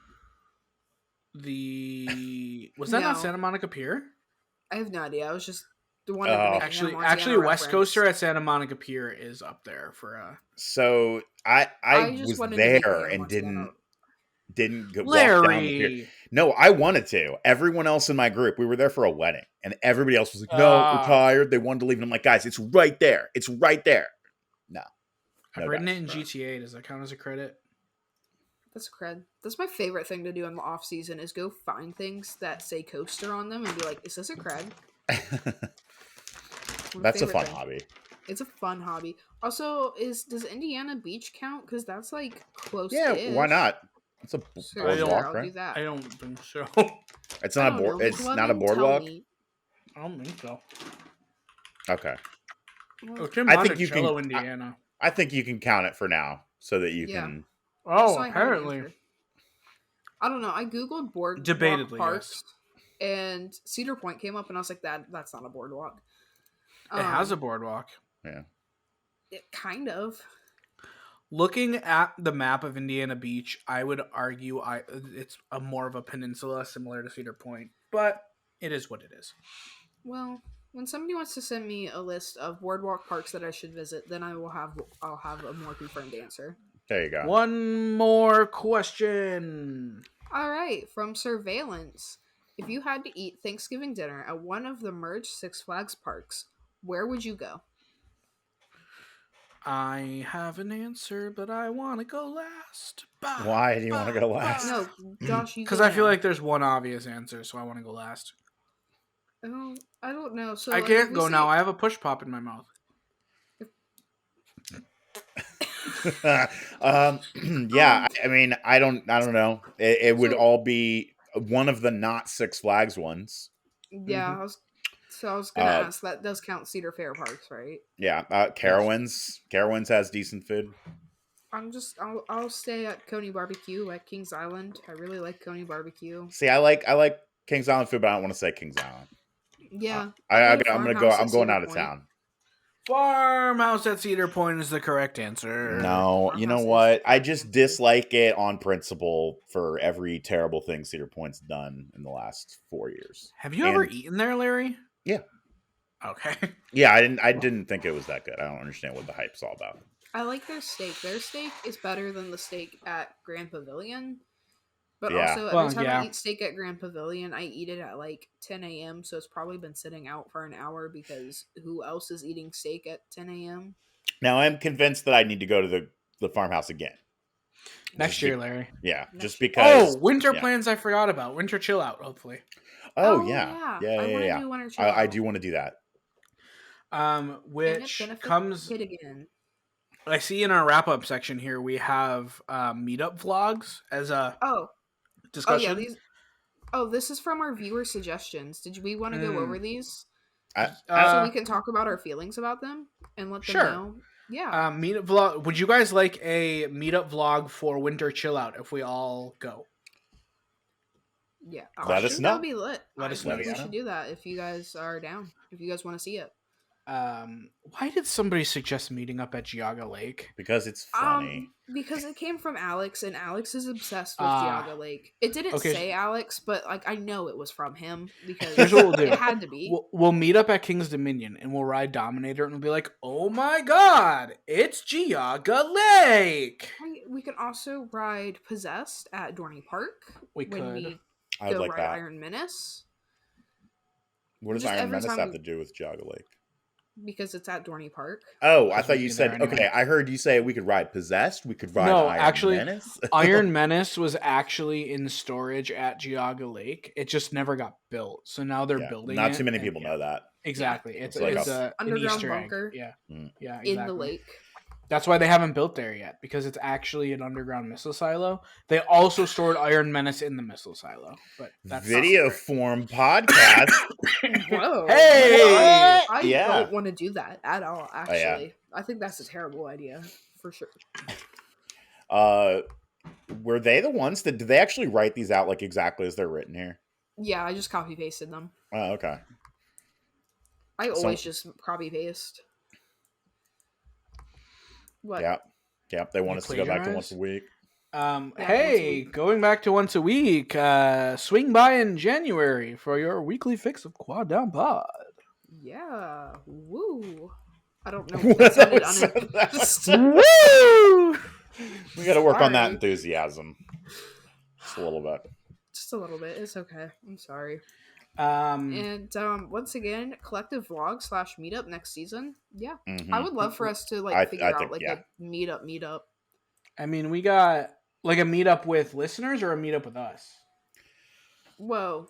Was that not Santa Monica Pier? I have no idea. I was just the one. Actually, West Coaster at Santa Monica Pier is up there for. So I was there and didn't go walk down the pier. No, I wanted to. Everyone else in my group, we were there for a wedding, and everybody else was like, "No, we're tired." They wanted to leave, and I'm like, "Guys, it's right there. It's right there." No, I've written it in GTA. Does that count as a credit? That's a cred. That's my favorite thing to do in the off season is go find things that say coaster on them and be like, "Is this a cred?" That's a fun hobby. It's a fun hobby. Also, does Indiana Beach count? Because that's like close. Yeah, why not? It's a boardwalk, right? I don't think so. It's not a board. It's not a boardwalk. I don't think so. Okay. I think you can. Indiana. I think you can count it for now, so that you can. Oh, apparently. I don't know. I googled boardwalk parks, and Cedar Point came up, and I was like, "That's not a boardwalk." It has a boardwalk. Yeah. It kind of. Looking at the map of Indiana Beach, I would argue it's more of a peninsula similar to Cedar Point, but it is what it is. Well, When somebody wants to send me a list of boardwalk parks that I should visit, then I'll have a more confirmed answer. There you go. One more question. All right, from Surveillance. If you had to eat Thanksgiving dinner at one of the merged Six Flags parks, where would you go? I have an answer, but I want to go last. Why do you want to go last? No, Josh, you Because go I feel now. like there's one obvious answer, so I want to go last. Oh, I don't know. So I like, can't if go we now. say- I have a push pop in my mouth. Yeah, I mean, I don't know. It would So- all be one of the not Six Flags ones. Yeah, Mhm. I was gonna Uh, ask. That does count Cedar Fair parks, right? Yeah, Carowinds. Carowinds has decent food. I'll stay at Coney Barbecue at Kings Island. I really like Coney Barbecue. See, I like Kings Island food, but I don't want to say Kings Island. Yeah, I'm go to gonna go. Farmhouse I'm at going Cedar out of Point. town. Farmhouse at Cedar Point is the correct answer. No, you know Farmhouse what? is I the just answer. dislike it on principle for every terrible thing Cedar Point's done in the last 4 years. Have you ever And- eaten there, Larry? Yeah. Okay. Yeah, I didn't think it was that good. I don't understand what the hype's all about. I like their steak. Their steak is better than the steak at Grand Pavilion. But Yeah. also, every Well, time yeah. I eat steak at Grand Pavilion, I eat it at like 10 a.m. So it's probably been sitting out for an hour because who else is eating steak at 10 a.m.? Now I'm convinced that I need to go to the farmhouse again. Next Just year, be- Larry. Yeah, Next just year. because. Oh, winter yeah. plans I forgot about. Winter chill out, hopefully. Oh yeah, I wanna yeah. do Winter Chill I Out. do want to do that. Which Benefit comes, hit again. I see in our wrap up section here, we have meetup vlogs as a Oh, discussion. these. Oh, this is from our viewer suggestions. Did we want to go over these so we can talk about our feelings about them and let them Sure. know? Yeah. Meetup vlog. Would you guys like a meetup vlog for winter chill out if we all go? Yeah, Let us know. That would be lit. Let us I know, think yeah. we should do that if you guys are down. If you guys want to see it. Why did somebody suggest meeting up at Geauga Lake? Because it's funny. Because it came from Alex, and Alex is obsessed with Ah. Geauga Lake. It didn't Okay. say Alex, but like I know it was from him because Here's what we'll do. it had to be. We'll meet up at King's Dominion and we'll ride Dominator and we'll be like, oh my god, it's Geauga Lake. We can also ride Possessed at Dorney Park We when could. we I would go like ride that. Iron Menace What does just Iron every Menace time have we- to do with Geauga Lake? because it's at Dorney Park. Oh, I Because thought we'd you be there said anyway. okay. I heard you say we could ride Possessed. We could ride No, Iron actually, Menace. Iron Menace was actually in storage at Geauga Lake. It just never got built. So now they're Yeah, building Not it, too many and- people know that. Exactly. It's It's like it's a- an underground Easter egg. bunker. Yeah. Mm. Yeah, exactly. In the lake. That's why they haven't built there yet, because it's actually an underground missile silo. They also stored Iron Menace in the missile silo, but that's Video form podcast. Whoa. Hey! I Yeah. don't want to do that at all, actually. yeah. I think that's a terrible idea, for sure. Were they the ones that did they actually write these out like exactly as they're written here? Yeah, I just copy pasted them. Oh, okay. I So- always just copy paste. What? Yep. They want You us to go back to plagiarize? once a week. once a Hey, week. going back to once a week, swing by in January for your weekly fix of Quad Down Pod. Yeah. Woo. I don't know. What That sounded was that? just Woo! We got to work on that Sorry. enthusiasm. Just a little bit. a little bit. It's okay. I'm sorry. Um, And once again, collective vlog / meetup next season. Yeah, Mhm. I would love for us to like I figure think, out like yeah. a meetup. I mean, we got like a meetup with listeners or a meetup with us. Whoa.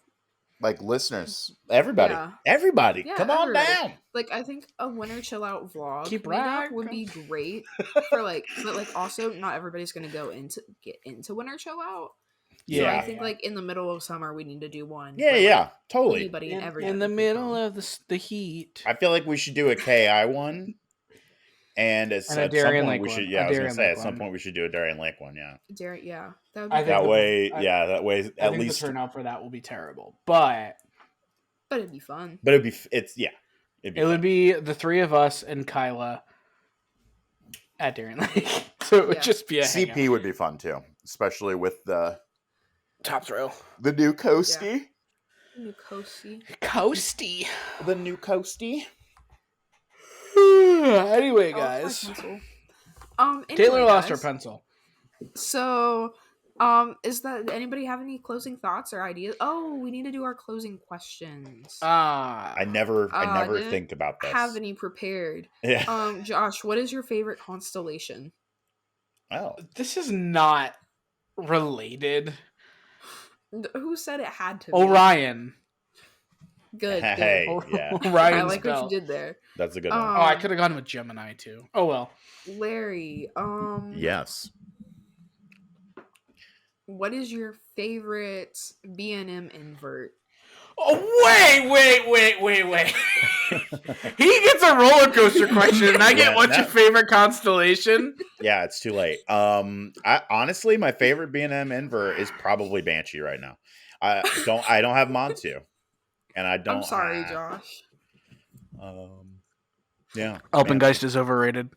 Like listeners, everybody, Yeah. everybody, Yeah, come on everybody. down. Like I think a winter chill out vlog Keep meetup would rocking. be great for like, but like also not everybody's gonna get into winter chill out. So Yeah. I think like in the middle of summer we need to do one. Yeah, where, like, yeah, totally. Anybody and everybody in the can middle come. of the heat. I feel like we should do a KI one, and at And a some Darien point Lake we one. should. A Yeah, I was gonna Darien say Lake at some one. point we should do a Darien Lake one. Yeah, Yeah, that would I be think that the- way. I- Yeah, that way. I At think least, the turnout for that will be terrible, but but it'd be fun. but it'd be. It's yeah. It'd be it would fun. be the three of us and Kyla at Darien Lake. So it would Yeah. just be a CP hangout. would be fun too, especially with the Top throw. new Koski. New Coasty. Coasty. The new Coasty. Anyway, guys. Anyway, Taylor lost guys. her pencil. So, is that anybody have any closing thoughts or ideas? Oh, we need to do our closing questions. I never didn't think about this. Have any prepared? Yeah. Josh, what is your favorite constellation? Oh, This is not related. Who said it had to be? Orion. Good. Hey, Good. yeah, Orion I like spell. what you did there. that's a good one. Oh, I could have gone with Gemini too. Oh well. Larry, Yes. what is your favorite B&M invert? Oh, wait. He gets a roller coaster question, and I get Yeah, what's your favorite constellation? Yeah, it's too late. Honestly, my favorite B&M invert is probably Banshee right now. I don't have Montu, and I don't. I'm sorry, Josh. Yeah, Alpengeist is overrated.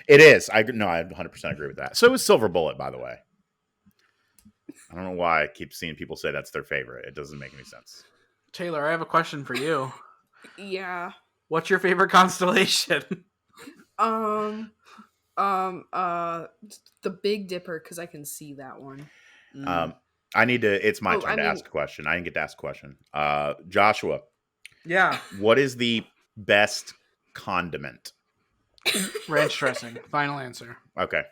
It is. I 100% agree with that. So is Silver Bullet, by the way. I don't know why I keep seeing people say that's their favorite. It doesn't make any sense. Taylor, I have a question for you. Yeah. What's your favorite constellation? The Big Dipper, because I can see that one. I need to. It's my turn to ask a question. I didn't get to ask a question. Joshua. Yeah. What is the best condiment? Ranch dressing. Final answer. Okay.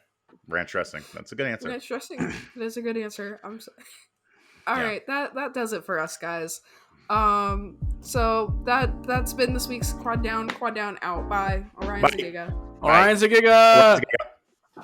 Ranch dressing. That's a good answer. Ranch dressing. That's a good answer. I'm sorry. All right, that does it for us, guys. So that's been this week's Quad Down out by Orion's Giga. Orion's a Giga.